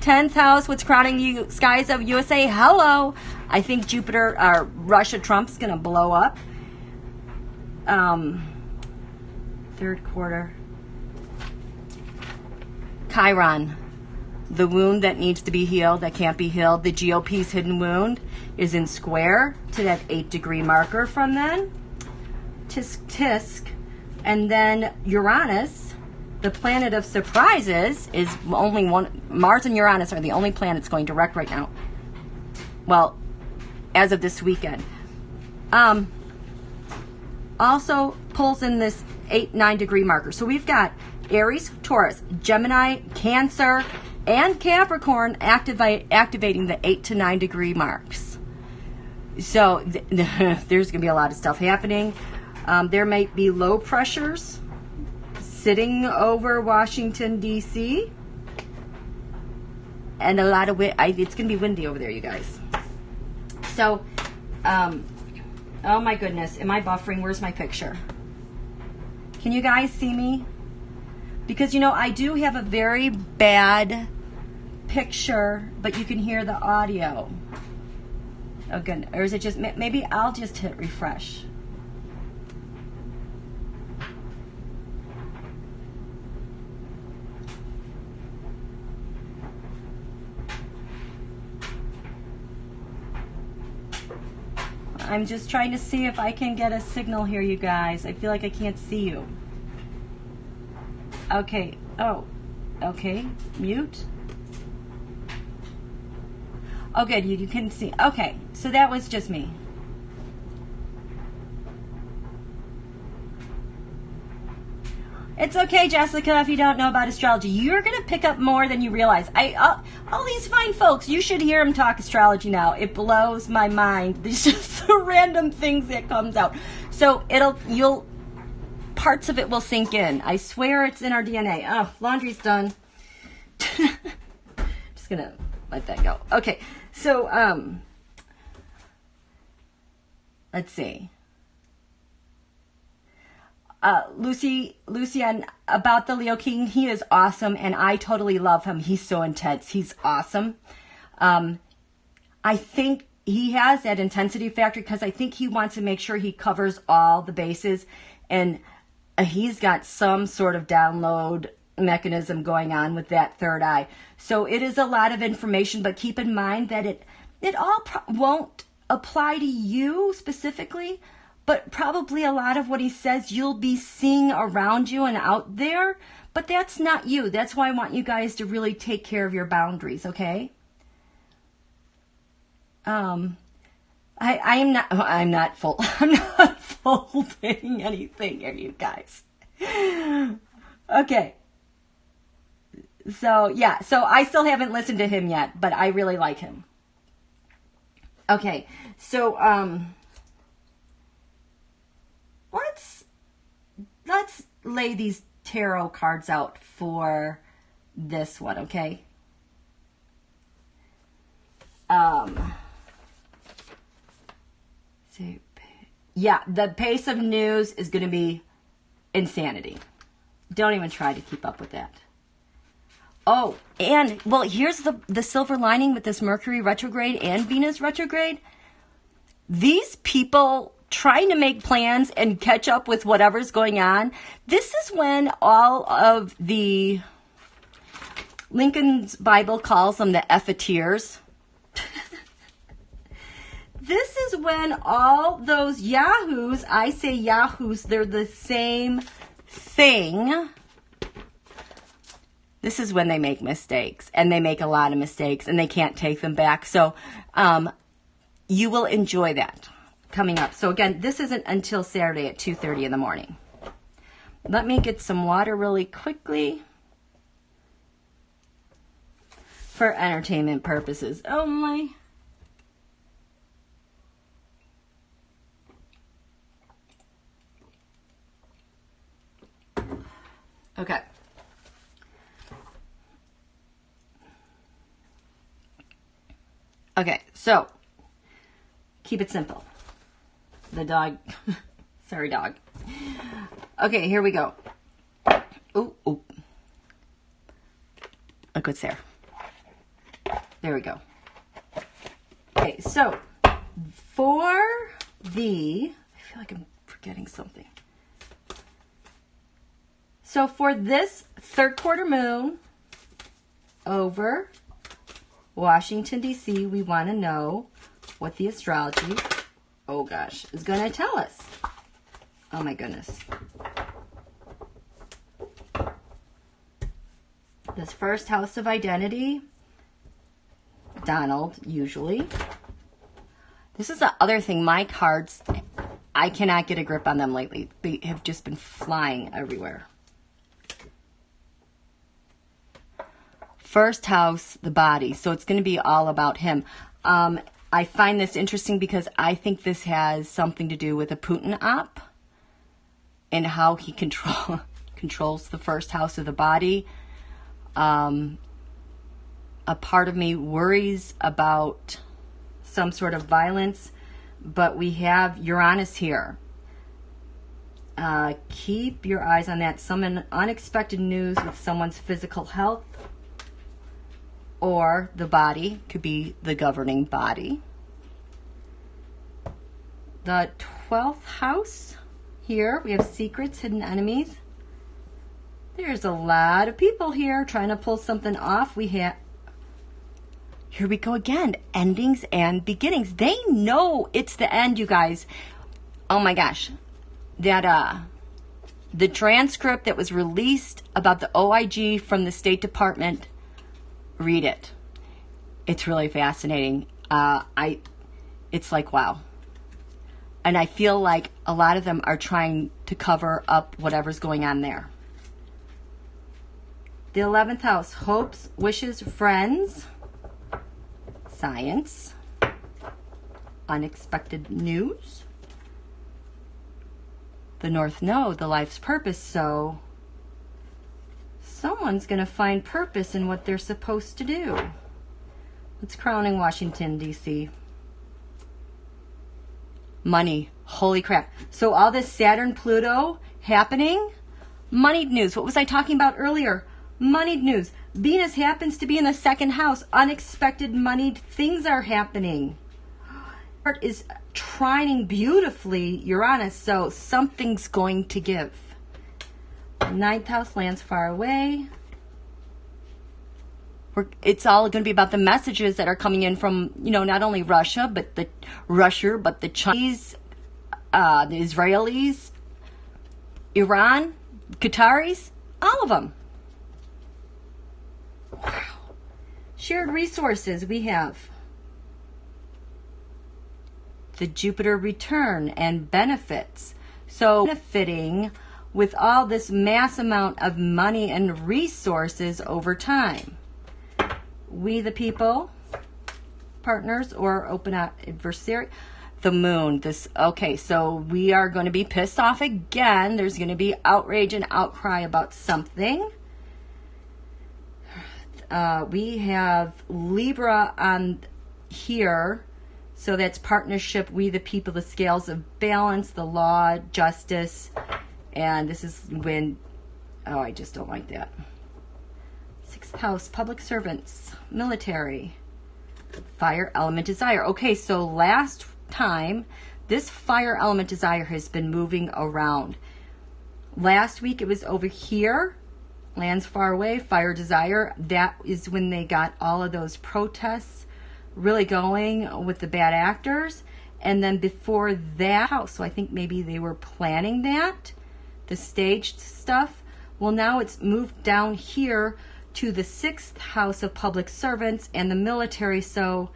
10th house, what's crowning the skies of USA. Hello. I think Jupiter, Russia, Trump's going to blow up. Third quarter. Chiron, the wound that needs to be healed, that can't be healed. The GOP's hidden wound is in square to that 8-degree marker from then. Tisk, tisk. And then Uranus, the planet of surprises, is only one. Mars and Uranus are the only planets going direct right now. Well, as of this weekend. Also pulls in this 8-9 degree marker. So we've got Aries, Taurus, Gemini, Cancer, and Capricorn activating the 8 to 9 degree marks. So there's going to be a lot of stuff happening. There might be low pressures sitting over Washington, D.C. And a lot of wind. It's going to be windy over there, you guys. So, oh my goodness. Am I buffering? Where's my picture? Can you guys see me? Because, you know, I do have a very bad picture, but you can hear the audio. Oh, good. Or is it just, maybe I'll just hit refresh. I'm just trying to see if I can get a signal here, you guys. I feel like I can't see you. Okay. Oh. Okay. Mute. Oh, good. You can see. Okay. So that was just me. It's okay, Jessica, if you don't know about astrology. You're going to pick up more than you realize. All these fine folks, you should hear them talk astrology now. It blows my mind. There's just the random things that comes out. So parts of it will sink in. I swear it's in our DNA. Oh, laundry's done. Just going to let that go. Okay, so, let's see. Lucian, about the Leo King, he is awesome, and I totally love him. He's so intense. He's awesome. I think he has that intensity factor because I think he wants to make sure he covers all the bases, and he's got some sort of download mechanism going on with that third eye. So it is a lot of information, but keep in mind that it all won't apply to you specifically, but probably a lot of what he says you'll be seeing around you and out there, but that's not you. That's why I want you guys to really take care of your boundaries, okay? I'm not folding anything here, you guys. Okay. So, yeah. So I still haven't listened to him yet, but I really like him. Okay. So, let's lay these tarot cards out for this one, okay? Yeah, the pace of news is going to be insanity. Don't even try to keep up with that. Oh, and, well, here's the silver lining with this Mercury retrograde and Venus retrograde. These people trying to make plans and catch up with whatever's going on, this is when all of the, LincolnsBible calls them the effeteers. This is when all those yahoos, I say yahoos, they're the same thing. This is when they make mistakes, and they make a lot of mistakes, and they can't take them back. So you will enjoy that coming up. So again, this isn't until Saturday at 2:30 in the morning. Let me get some water really quickly for entertainment purposes only. Okay. Okay, so keep it simple. The dog, sorry dog. Okay, here we go. Ooh, ooh. Look what's there. There we go. Okay, so for the, I feel like I'm forgetting something. So for this third quarter moon over Washington, D.C., we want to know what the astrology, oh gosh, is going to tell us. Oh my goodness. This first house of identity, Donald, usually. This is the other thing, my cards, I cannot get a grip on them lately. They have just been flying everywhere. First house, the body. So it's going to be all about him. I find this interesting because I think this has something to do with a Putin op and how he controls the first house of the body. A part of me worries about some sort of violence, but we have Uranus here. Keep your eyes on that. Some unexpected news with someone's physical health. Or the body, could be the governing body. The 12th house, here we have secrets, hidden enemies. There's a lot of people here trying to pull something off. We have, here we go again, endings and beginnings. They know it's the end, you guys. Oh my gosh. That, the transcript that was released about the OIG from the State Department, read it. It's really fascinating. It's like, wow. And I feel like a lot of them are trying to cover up whatever's going on there. The 11th house, hopes, wishes, friends, science, unexpected news. The North Node, the life's purpose. So someone's going to find purpose in what they're supposed to do. It's crowning Washington, D.C. Money. Holy crap. So all this Saturn-Pluto happening, moneyed news. What was I talking about earlier? Moneyed news. Venus happens to be in the second house. Unexpected moneyed things are happening. It is trining beautifully Uranus, so something's going to give. 9th house, lands far away. It's all going to be about the messages that are coming in from, you know, not only Russia, but the Chinese, the Israelis, Iran, Qataris, all of them. Wow. Shared resources, we have the Jupiter return and benefits. So benefiting with all this mass amount of money and resources over time. We the people, partners, or open adversary. The moon, okay, so we are going to be pissed off again. There's going to be outrage and outcry about something. We have Libra on here. So that's partnership, we the people, the scales of balance, the law, justice. And this is when, oh, I just don't like that. 6th house, public servants, military, fire element desire. Okay, so last time, this fire element desire has been moving around. Last week it was over here, lands far away, fire desire. That is when they got all of those protests really going with the bad actors. And then before that house, so I think maybe they were planning that, the staged stuff. Well, now it's moved down here to the 6th house of public servants and the military. So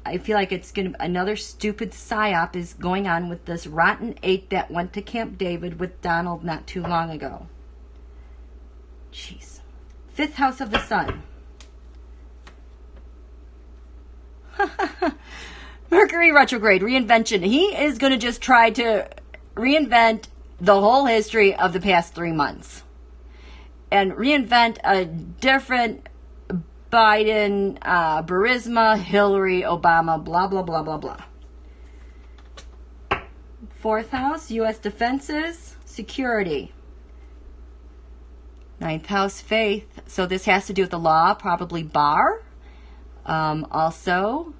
I feel like it's going to, another stupid psyop is going on with this rotten 8 that went to Camp David with Donald not too long ago. Jeez. 5th house of the sun. Mercury retrograde, reinvention. He is going to just try to reinvent the whole history of the past 3 months. And reinvent a different Biden, Burisma, Hillary, Obama, blah, blah, blah, blah, blah. 4th house, U.S. defenses, security. 9th house, faith. So this has to do with the law, probably bar. Also,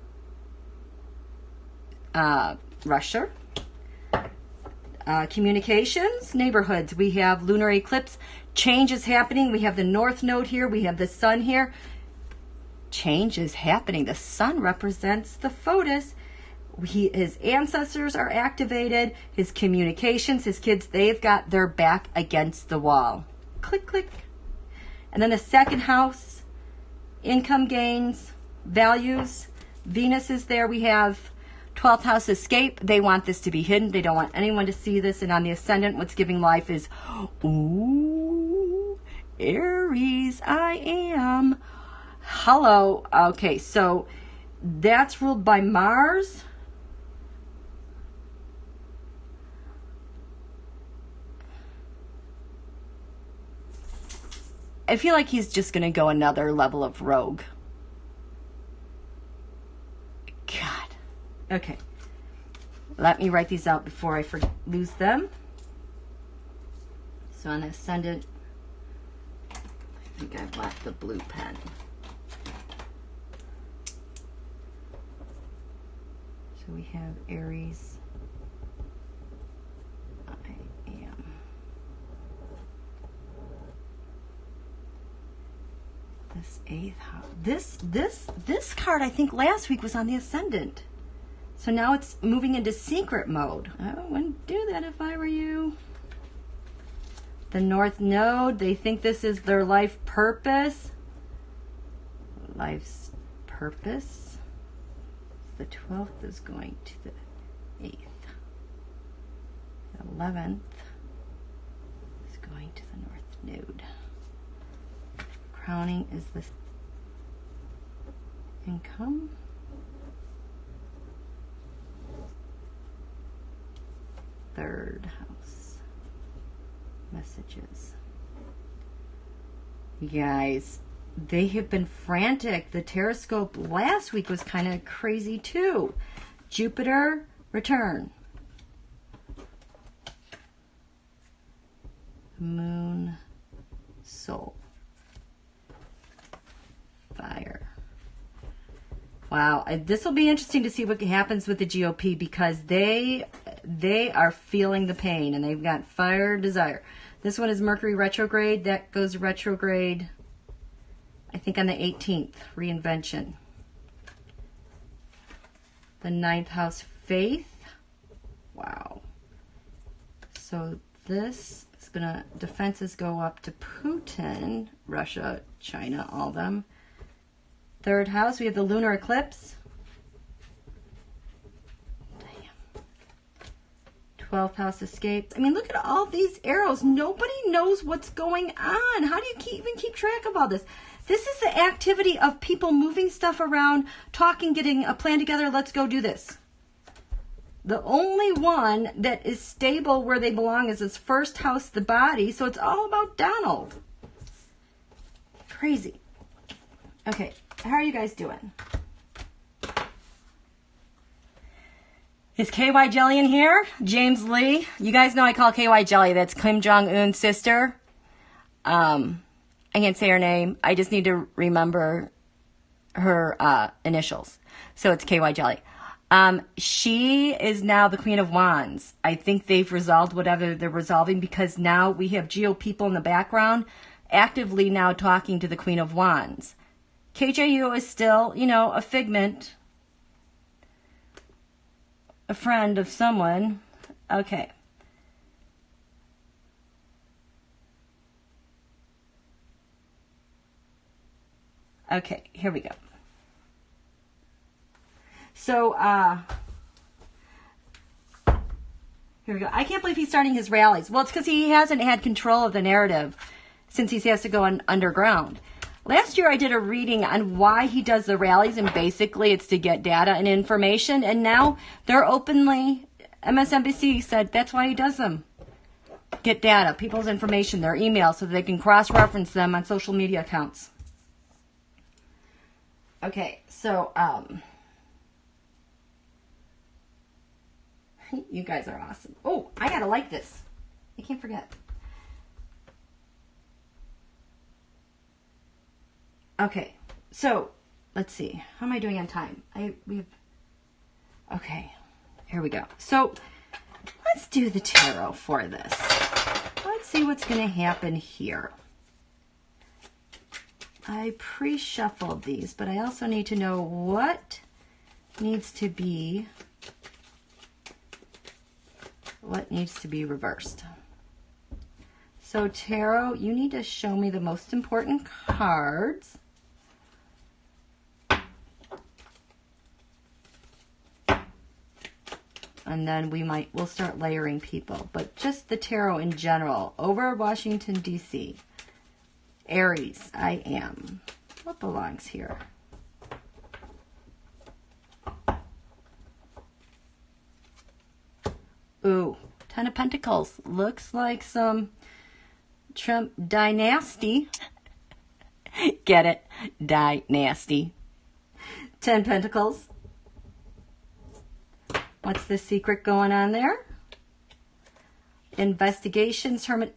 Russia. Communications, neighborhoods. We have lunar eclipse. Change is happening. We have the north node here. We have the sun here. Change is happening. The sun represents the photos. His ancestors are activated. His communications, his kids, they've got their back against the wall. Click, click. And then the 2nd house, income gains, values. Venus is there. We have 12th house, escape. They want this to be hidden. They don't want anyone to see this. And on the ascendant, what's giving life is, ooh, Aries, I am. Hello. Okay, so that's ruled by Mars. I feel like he's just going to go another level of rogue. God. Okay. Let me write these out before I lose them. So on the ascendant, I think I've left the blue pen. So we have Aries. I am. This 8th house. This card I think last week was on the ascendant. So now it's moving into secret mode. I wouldn't do that if I were you. The North Node, they think this is their life purpose. Life's purpose. The 12th is going to the 8th. The 11th is going to the North Node. Crowning is this income. Third house. Messages. You guys, they have been frantic. The Terrascope last week was kind of crazy too. Jupiter, return. Moon, soul. Fire. Wow, this will be interesting to see what happens with the GOP because they are feeling the pain and they've got fire desire. This one is Mercury retrograde. That goes retrograde, I think, on the 18th. Reinvention. The 9th house, faith. Wow. So this is going to, defenses go up to Putin, Russia, China, all of them. 3rd house, we have the lunar eclipse. Damn. 12th house, escape. I mean, look at all these arrows. Nobody knows what's going on. How do you even keep track of all this? This is the activity of people moving stuff around, talking, getting a plan together. Let's go do this. The only one that is stable where they belong is this 1st house, the body. So it's all about Donald. Crazy. Okay. How are you guys doing? Is KY Jelly in here? James Lee. You guys know I call KY Jelly. That's Kim Jong-un's sister. I can't say her name. I just need to remember her initials. So it's KY Jelly. She is now the Queen of Wands. I think they've resolved whatever they're resolving, because now we have Geo people in the background actively now talking to the Queen of Wands. KJU is still, you know, a figment, a friend of someone. Okay. Okay, here we go. So, here we go. I can't believe he's starting his rallies. Well, it's because he hasn't had control of the narrative since he has to go underground. Last year I did a reading on why he does the rallies, and basically it's to get data and information, and now they're openly, MSNBC said that's why he does them. Get data, people's information, their emails, so they can cross-reference them on social media accounts. Okay, so, you guys are awesome. Oh, I gotta like this. I can't forget. Okay, so let's see. How am I doing on time? Okay, here we go. So let's do the tarot for this. Let's see what's going to happen here. I pre-shuffled these, but I also need to know what needs to be reversed. So tarot, you need to show me the most important cards. And then we'll start layering people, but just the tarot in general. Over Washington, D.C. Aries, I am. What belongs here? Ooh, Ten of Pentacles. Looks like some Trump dynasty. Get it? Dynasty. 10 Pentacles. What's the secret going on there? Investigations, Hermit.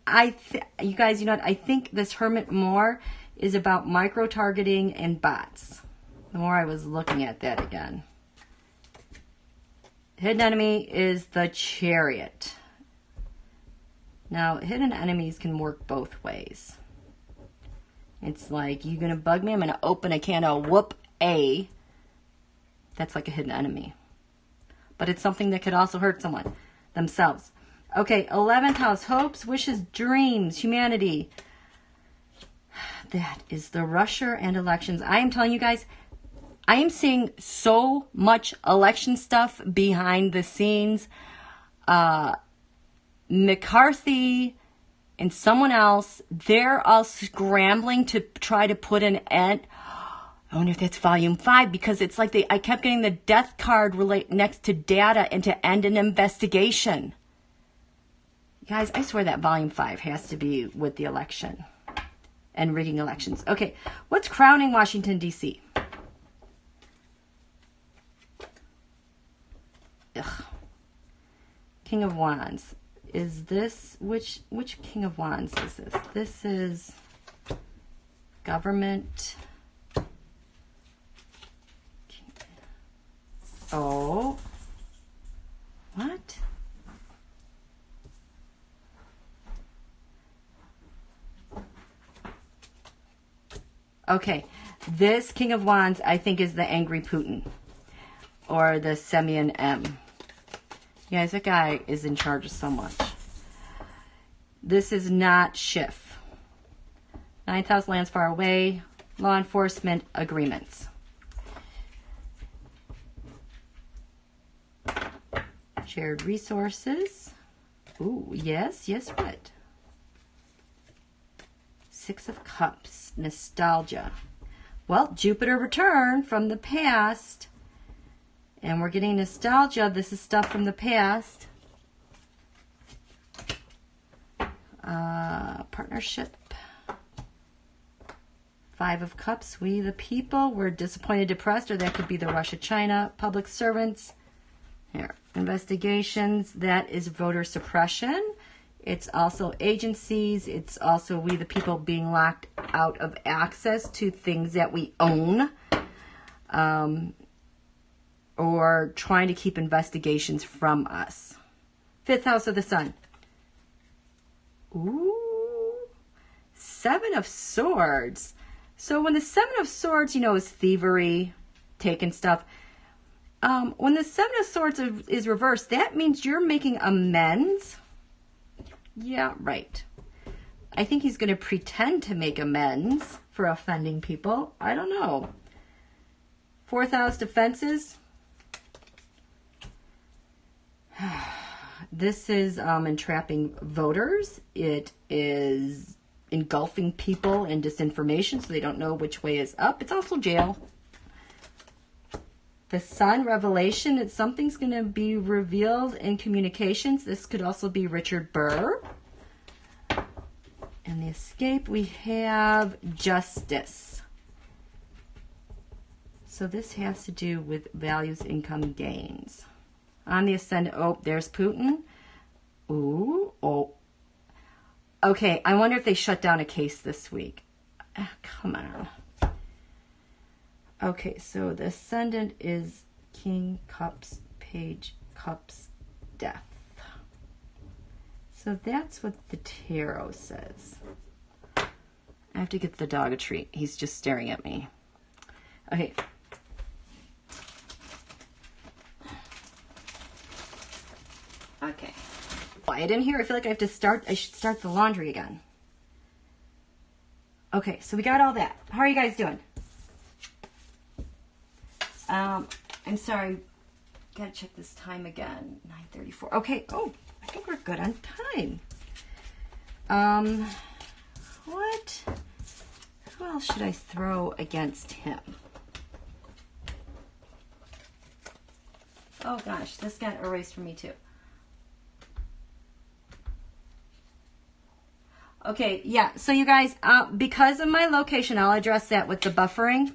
You guys, you know what? I think this Hermit more is about micro-targeting and bots. The more I was looking at that again. Hidden enemy is the Chariot. Now, hidden enemies can work both ways. It's like, you gonna bug me? I'm gonna open a can of whoop-a. That's like a hidden enemy. But it's something that could also hurt someone themselves. Okay, 11th house, hopes, wishes, dreams, humanity. That is the Russia and elections. I am telling you guys, I am seeing so much election stuff behind the scenes. McCarthy and someone else, they're all scrambling to try to put an end. I wonder if that's volume 5, because it's like I kept getting the death card next to data and to end an investigation. Guys, I swear that volume 5 has to be with the election and rigging elections. Okay, what's crowning Washington, D.C.? Ugh. King of Wands. Is this, which King of Wands is this? This is government. Oh, what? Okay, this King of Wands, I think, is the angry Putin, or the Semyon M. Guys, that guy is in charge of so much. This is not Schiff. 9th house, lands far away, law enforcement agreements. Shared resources. Ooh, yes, what? 6 of Cups, nostalgia. Well, Jupiter returned from the past, and we're getting nostalgia. This is stuff from the past. Partnership. 5 of Cups, we the people. We're disappointed, depressed, or that could be the Russia-China public servants. Here, investigations, that is voter suppression. It's also agencies. It's also we the people being locked out of access to things that we own. Or trying to keep investigations from us. 5th house of the sun. Ooh. 7 of Swords. So when the 7 of Swords, you know, is thievery, taking stuff. When the 7 of Swords is reversed, that means you're making amends. Yeah, right. I think he's going to pretend to make amends for offending people. I don't know. 4th house defenses. This is entrapping voters. It is engulfing people in disinformation so they don't know which way is up. It's also jail. The Sun revelation, it's something's going to be revealed in communications. This could also be Richard Burr. And the escape, we have justice. So this has to do with values, income, gains. On the ascendant, oh, there's Putin. Ooh, oh. Okay, I wonder if they shut down a case this week. Come on. Okay, so the ascendant is King Cups, Page Cups, Death. So that's what the tarot says. I have to get the dog a treat. He's just staring at me. Okay. Okay. Quiet in here. I feel like I should start the laundry again. Okay, so we got all that. How are you guys doing? I'm sorry. Gotta check this time again. 9:34. Okay. Oh, I think we're good on time. What? Who else should I throw against him? Oh gosh, this got erased for me too. Okay, yeah, so you guys, because of my location, I'll address that with the buffering.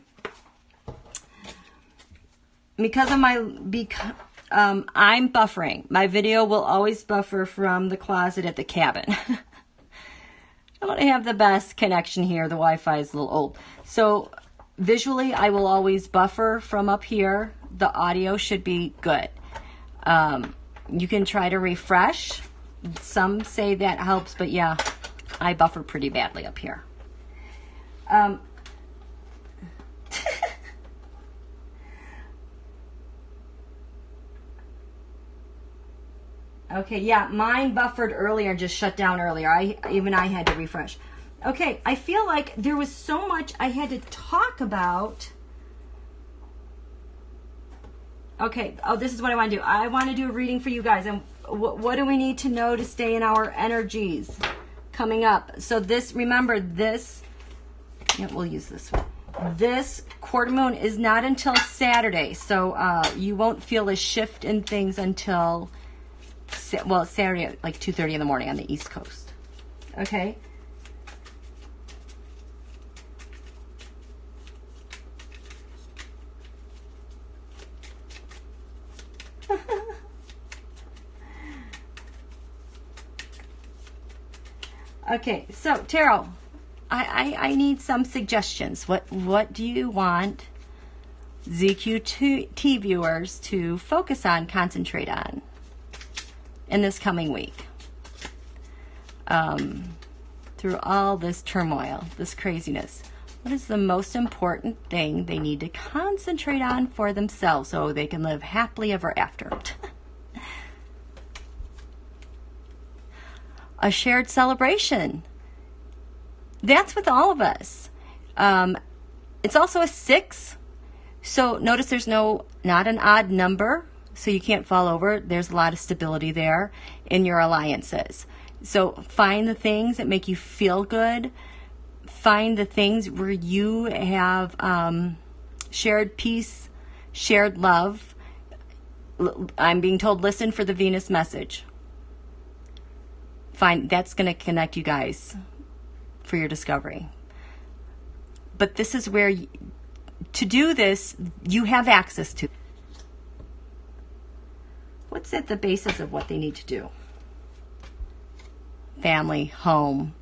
Because of my, I'm buffering. My video will always buffer from the closet at the cabin. I want to have the best connection here. The Wi-Fi is a little old. So visually, I will always buffer from up here. The audio should be good. You can try to refresh. Some say that helps, but yeah, I buffer pretty badly up here. Okay, yeah, mine buffered earlier and just shut down earlier. Even I had to refresh. Okay, I feel like there was so much I had to talk about. Okay, oh, this is what I want to do. I want to do a reading for you guys. And what do we need to know to stay in our energies coming up? So this, remember this, yeah, we'll use this one. This quarter moon is not until Saturday. So you won't feel a shift in things until, well, it's Saturday at like 2:30 in the morning on the East Coast. Okay? Okay, so tarot, I need some suggestions. What do you want ZQT viewers to focus on, concentrate on in this coming week? Through all this turmoil, this craziness, what is the most important thing they need to concentrate on for themselves so they can live happily ever after? A shared celebration. That's with all of us. It's also a 6. So notice there's not an odd number, so you can't fall over. There's a lot of stability there in your alliances. So find the things that make you feel good. Find the things where you have shared peace, shared love. I'm being told, listen for the Venus message. Fine, that's going to connect you guys for your discovery. But this is where, to do this, you have access to. What's at the basis of what they need to do? Family, home.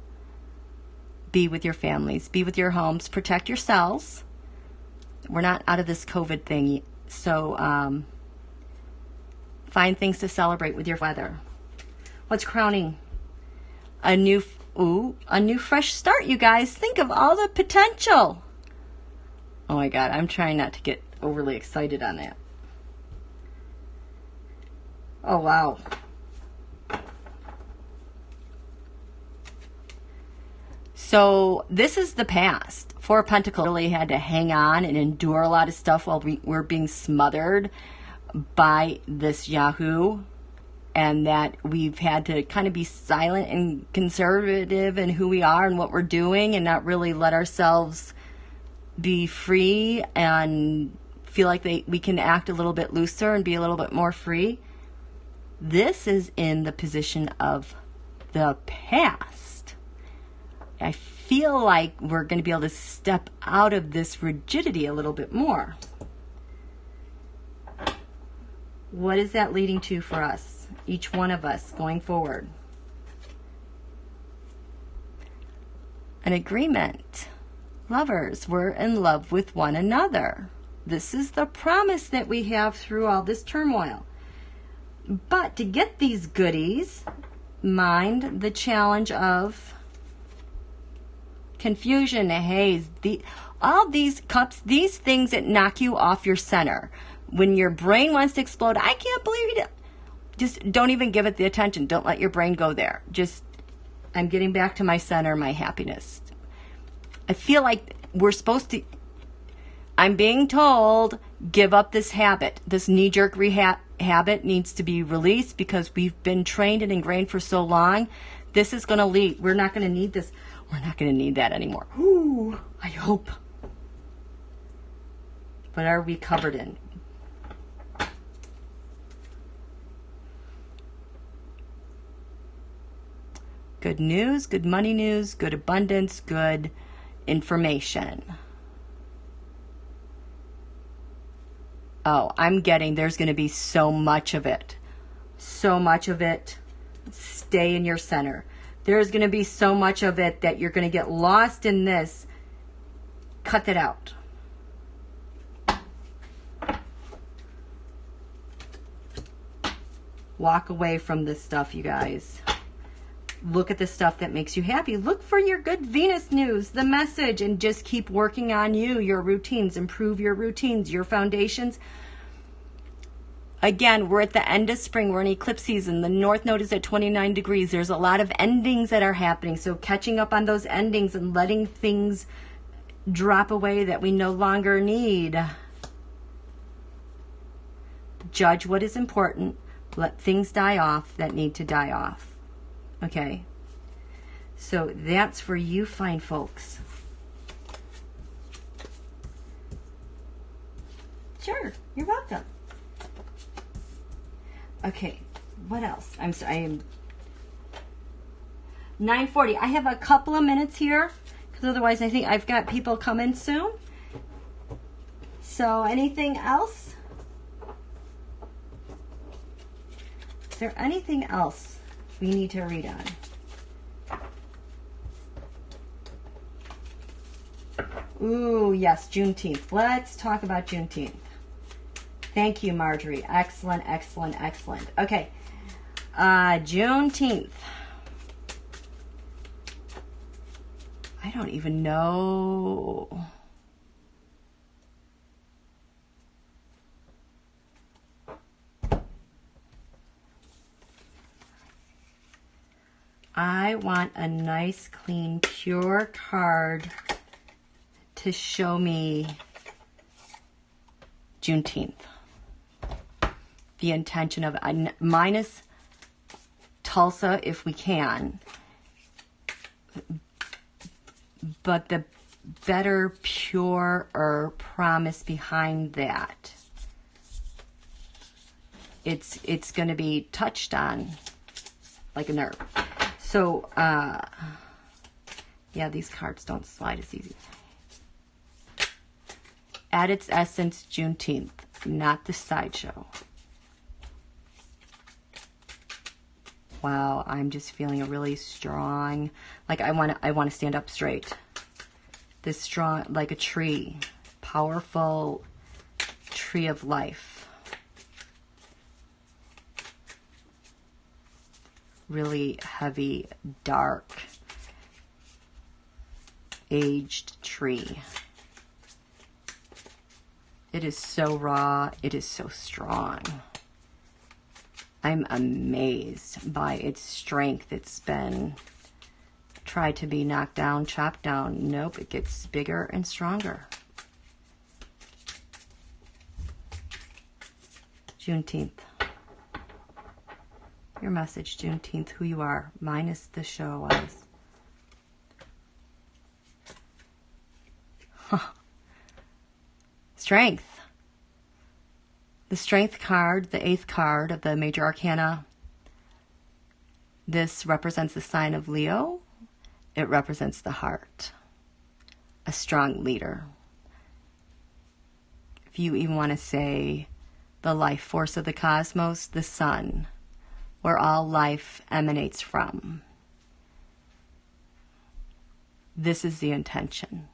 Be with your families. Be with your homes. Protect yourselves. We're not out of this COVID thing. So find things to celebrate with your weather. What's crowning? A new fresh start, you guys. Think of all the potential. Oh my God, I'm trying not to get overly excited on that. Oh, wow. So this is the past. Four of Pentacles really had to hang on and endure a lot of stuff while we're being smothered by this Yahoo. And that we've had to kind of be silent and conservative in who we are and what we're doing, and not really let ourselves be free and feel like we can act a little bit looser and be a little bit more free. This is in the position of the past. I feel like we're going to be able to step out of this rigidity a little bit more. What is that leading to for us? Each one of us going forward. An agreement. Lovers, we're in love with one another. This is the promise that we have through all this turmoil. But to get these goodies, mind the challenge of confusion, haze, all these cups, these things that knock you off your center. When your brain wants to explode, I can't believe it. Just don't even give it the attention. Don't let your brain go there. Just, I'm getting back to my center, my happiness. I feel like we're supposed to, I'm being told, give up this habit. This knee-jerk habit needs to be released because we've been trained and ingrained for so long. This is going to lead. We're not going to need this. We're not going to need that anymore. Ooh, I hope. What are we covered in? Good news, good money news, good abundance, good information. Oh, I'm getting there's going to be so much of it. So much of it. Stay in your center. There's going to be so much of it that you're going to get lost in this. Cut that out. Walk away from this stuff, you guys. Look at the stuff that makes you happy. Look for your good Venus news, the message, and just keep working on you, your routines. Improve your routines, your foundations. Again, we're at the end of spring. We're in eclipse season. The North Node is at 29 degrees. There's a lot of endings that are happening. So catching up on those endings and letting things drop away that we no longer need. Judge what is important. Let things die off that need to die off. Okay, so that's for you fine folks. Sure, you're welcome. Okay, what else? I'm sorry, I am 9:40. I have a couple of minutes here, because otherwise I think I've got people coming soon. So anything else? Is there anything else we need to read on? Ooh, yes, Juneteenth. Let's talk about Juneteenth. Thank you, Marjorie. Excellent, excellent, excellent. Okay, Juneteenth. I don't even know. I want a nice, clean, pure card to show me Juneteenth. The intention of it. Minus Tulsa if we can. But the better, purer promise behind that. It's going to be touched on like a nerve. So, yeah, these cards don't slide as easy. At its essence, Juneteenth, not the sideshow. wow, I'm just feeling a really strong, like I want to stand up straight. This strong, like a tree, powerful tree of life. Really heavy, dark, aged tree. It is so raw, it is so strong. I'm amazed by its strength. It's been tried to be knocked down, chopped down. Nope, it gets bigger and stronger. Juneteenth. Your message, Juneteenth, who you are, minus the show was. Strength. The Strength card, the 8th card of the Major Arcana. This represents the sign of Leo. It represents the heart. A strong leader. If you even want to say the life force of the cosmos, the sun, where all life emanates from. This is the intention.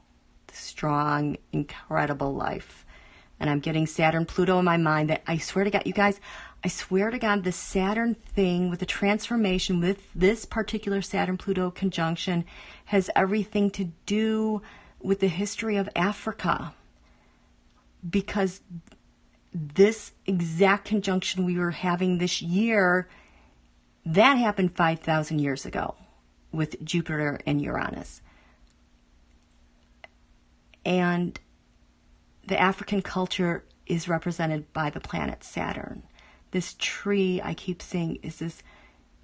The strong, incredible life. And I'm getting Saturn, Pluto in my mind that I swear to God, you guys, I swear to God, the Saturn thing with the transformation with this particular Saturn-Pluto conjunction has everything to do with the history of Africa. Because this exact conjunction we were having this year, that happened 5,000 years ago with Jupiter and Uranus. And the African culture is represented by the planet Saturn. This tree, I keep saying, is this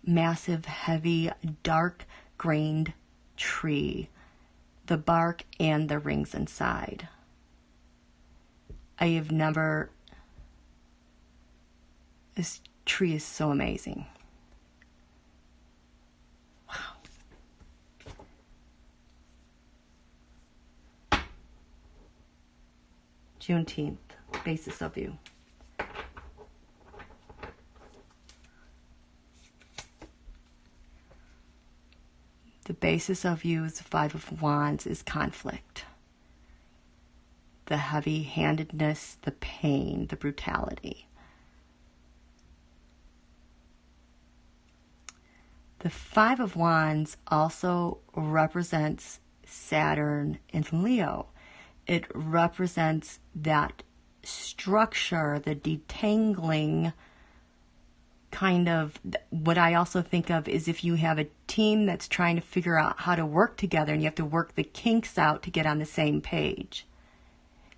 massive, heavy, dark-grained tree. The bark and the rings inside. I have never... This tree is so amazing. Juneteenth, basis of you. The basis of you is the 5 of Wands, is conflict. The heavy-handedness, the pain, the brutality. The 5 of Wands also represents Saturn in Leo. It represents that structure, the detangling kind of, what I also think of is if you have a team that's trying to figure out how to work together and you have to work the kinks out to get on the same page.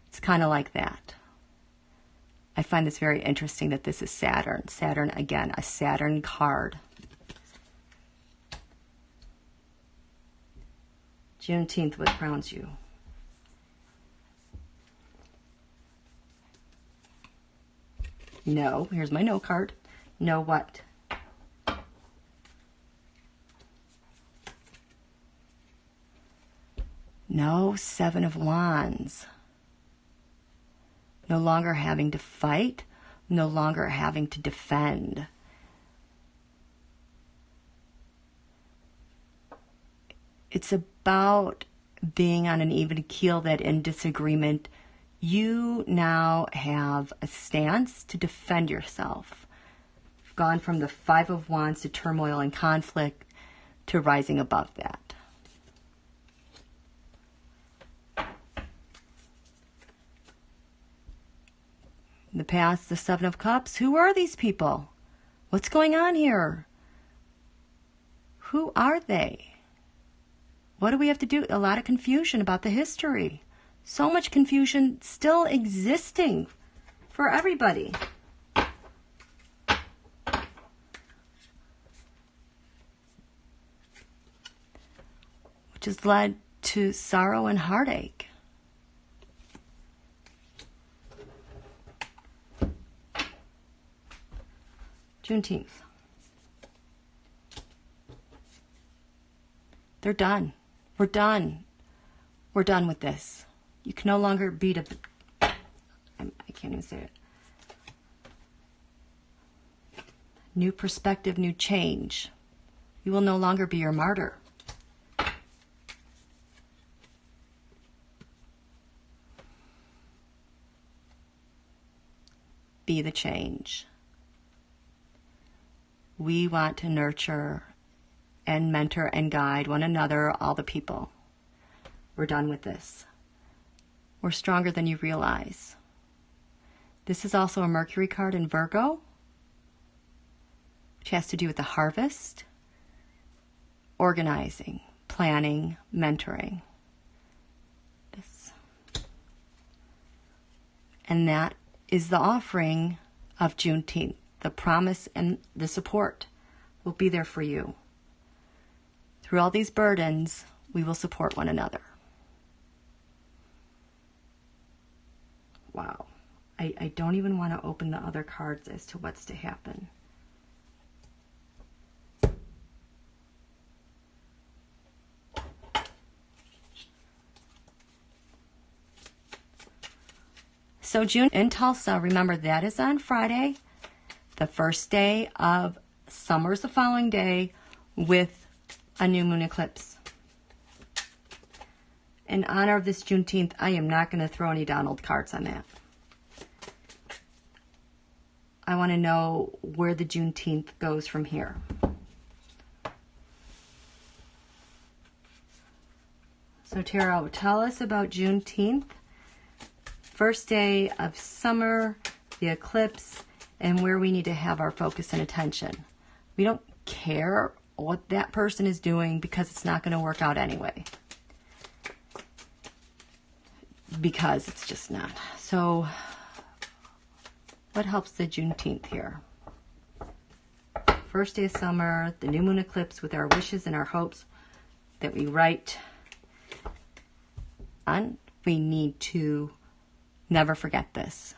It's kind of like that. I find this very interesting that this is Saturn. Saturn, again, a Saturn card. Juneteenth, what crowns you? No, here's my no card. No what? No, 7 of Wands. No longer having to fight, no longer having to defend. It's about being on an even keel, that in disagreement, you now have a stance to defend yourself. You've gone from the 5 of Wands to turmoil and conflict to rising above that. In the past, the 7 of Cups. Who are these people? What's going on here? Who are they? What do we have to do? A lot of confusion about the history. So much confusion still existing for everybody. Which has led to sorrow and heartache. Juneteenth. They're done. We're done. We're done with this. You can no longer beat up. I can't even say it. New perspective, new change. You will no longer be your martyr. Be the change. We want to nurture and mentor and guide one another, all the people. We're done with this. We're stronger than you realize. This is also a Mercury card in Virgo, which has to do with the harvest, organizing, planning, mentoring. This. And that is the offering of Juneteenth. The promise and the support will be there for you. Through all these burdens, we will support one another. Wow. I don't even want to open the other cards as to what's to happen. So June in Tulsa, remember that is on Friday, the first day of summer's the following day with a new moon eclipse. In honor of this Juneteenth, I am not going to throw any Donald cards on that. I want to know where the Juneteenth goes from here. So Tarot, tell us about Juneteenth. First day of summer, the eclipse, and where we need to have our focus and attention. We don't care what that person is doing because it's not going to work out anyway. Because it's just not. So, what helps the Juneteenth here? First day of summer, the new moon eclipse with our wishes and our hopes that we write on. We need to never forget this.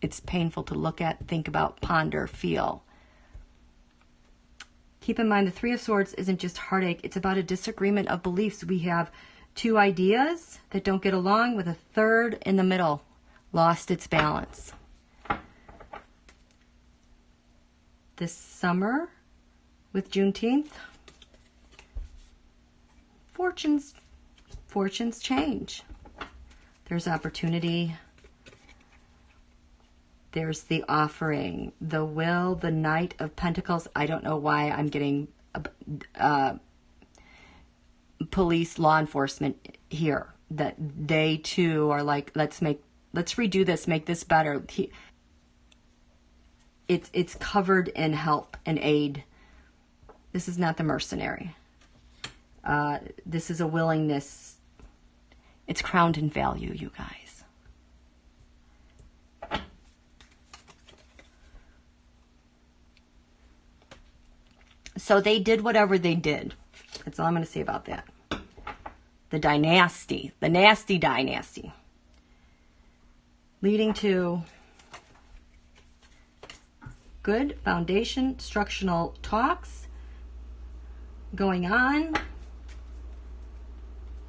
It's painful to look at, think about, ponder, feel. Keep in mind the Three of Swords isn't just heartache. It's about a disagreement of beliefs. We have two ideas that don't get along with a third in the middle. Lost its balance. This summer with Juneteenth, fortunes change. There's opportunity. There's the offering, the will, the Knight of Pentacles. I don't know why I'm getting police, law enforcement here. That they too are like, let's redo this, make this better. It's covered in help and aid. This is not the mercenary. This is a willingness. It's crowned in value, you guys. So they did whatever they did. That's all I'm going to say about that. The dynasty, the nasty dynasty, leading to good foundation, instructional talks going on.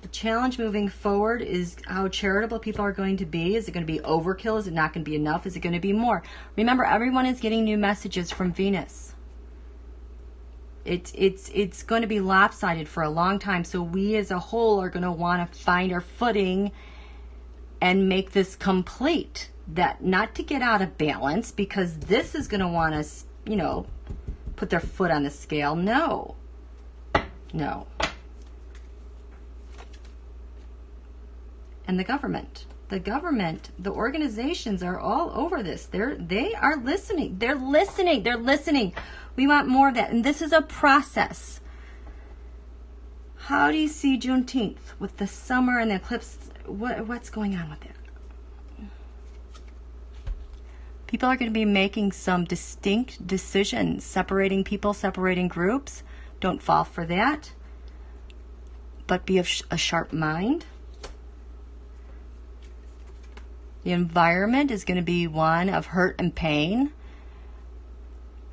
The challenge moving forward is how charitable people are going to be. Is it going to be overkill? Is it not going to be enough? Is it going to be more? Remember, everyone is getting new messages from Venus. It's going to be lopsided for a long time. So we as a whole are going to want to find our footing and make this complete. That not to get out of balance, because this is going to want us, put their foot on the scale. No. And the government, the organizations are all over this. They are listening. They're listening. We want more of that. And this is a process. How do you see Juneteenth with the summer and the eclipse? What's going on with it? People are going to be making some distinct decisions, separating people, separating groups. Don't fall for that. But be of a sharp mind. The environment is going to be one of hurt and pain.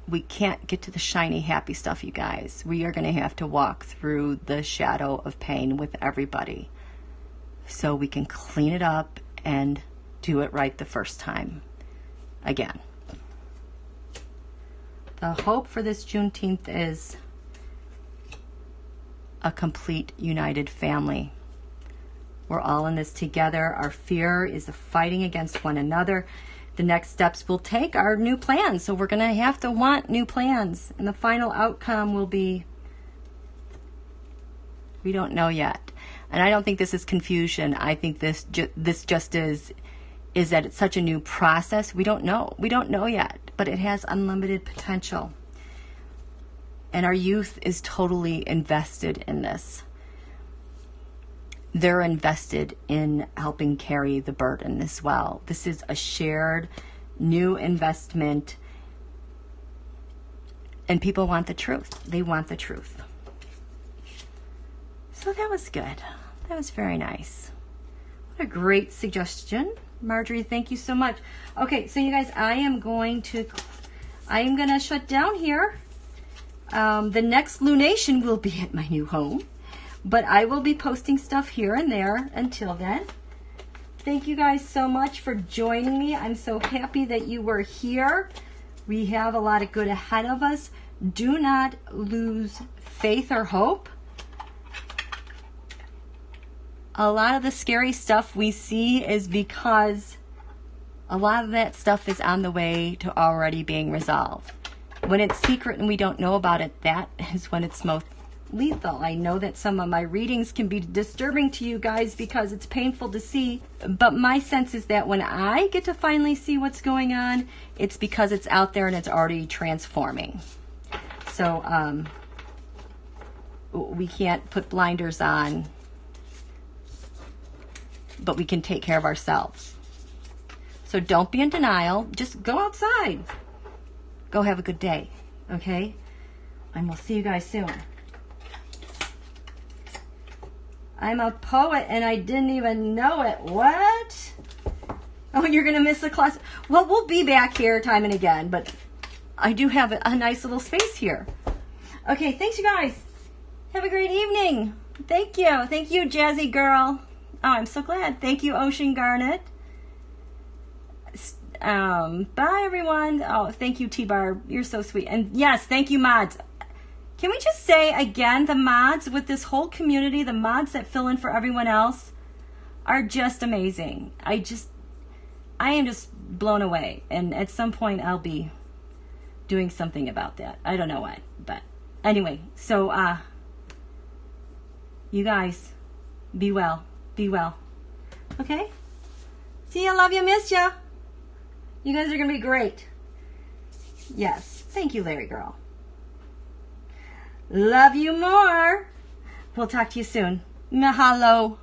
We can't get to the shiny, happy stuff, you guys. We are going to have to walk through the shadow of pain with everybody so we can clean it up and do it right the first time. Again, the hope for this Juneteenth is a complete united family. We're all in this together. Our fear is the fighting against one another. The next steps we'll take are new plans. So we're going to have to want new plans. And the final outcome will be, we don't know yet. And I don't think this is confusion. I think this just is that it's such a new process. We don't know. We don't know yet. But it has unlimited potential. And our youth is totally invested in this. They're invested in helping carry the burden as well. This is a shared new investment. And people want the truth. They want the truth. So that was good. That was very nice. What a great suggestion. Marjorie, thank you so much. Okay, so you guys, I am going to shut down here. The next lunation will be at my new home. But I will be posting stuff here and there until then. Thank you guys so much for joining me. I'm so happy that you were here. We have a lot of good ahead of us. Do not lose faith or hope. A lot of the scary stuff we see is because a lot of that stuff is on the way to already being resolved. When it's secret and we don't know about it, that is when it's most lethal. I know that some of my readings can be disturbing to you guys because it's painful to see, but my sense is that when I get to finally see what's going on, it's because it's out there and it's already transforming. So we can't put blinders on, but we can take care of ourselves. So don't be in denial. Just go outside. Go have a good day, okay? And we'll see you guys soon. I'm a poet and I didn't even know it. What? Oh, you're going to miss the class. Well, we'll be back here time and again, but I do have a nice little space here. Okay, thanks you guys. Have a great evening. Thank you. Thank you, Jazzy Girl. Oh, I'm so glad. Thank you, Ocean Garnet. Bye, everyone. Oh, thank you, T-Bar. You're so sweet. And yes, thank you, mods. Can we just say again, the mods with this whole community, the mods that fill in for everyone else are just amazing. I am just blown away. And at some point I'll be doing something about that. I don't know what, but anyway, so you guys be well. Be well. Okay? See ya, love ya, miss ya. You guys are going to be great. Yes. Thank you, Larry Girl. Love you more. We'll talk to you soon. Mahalo.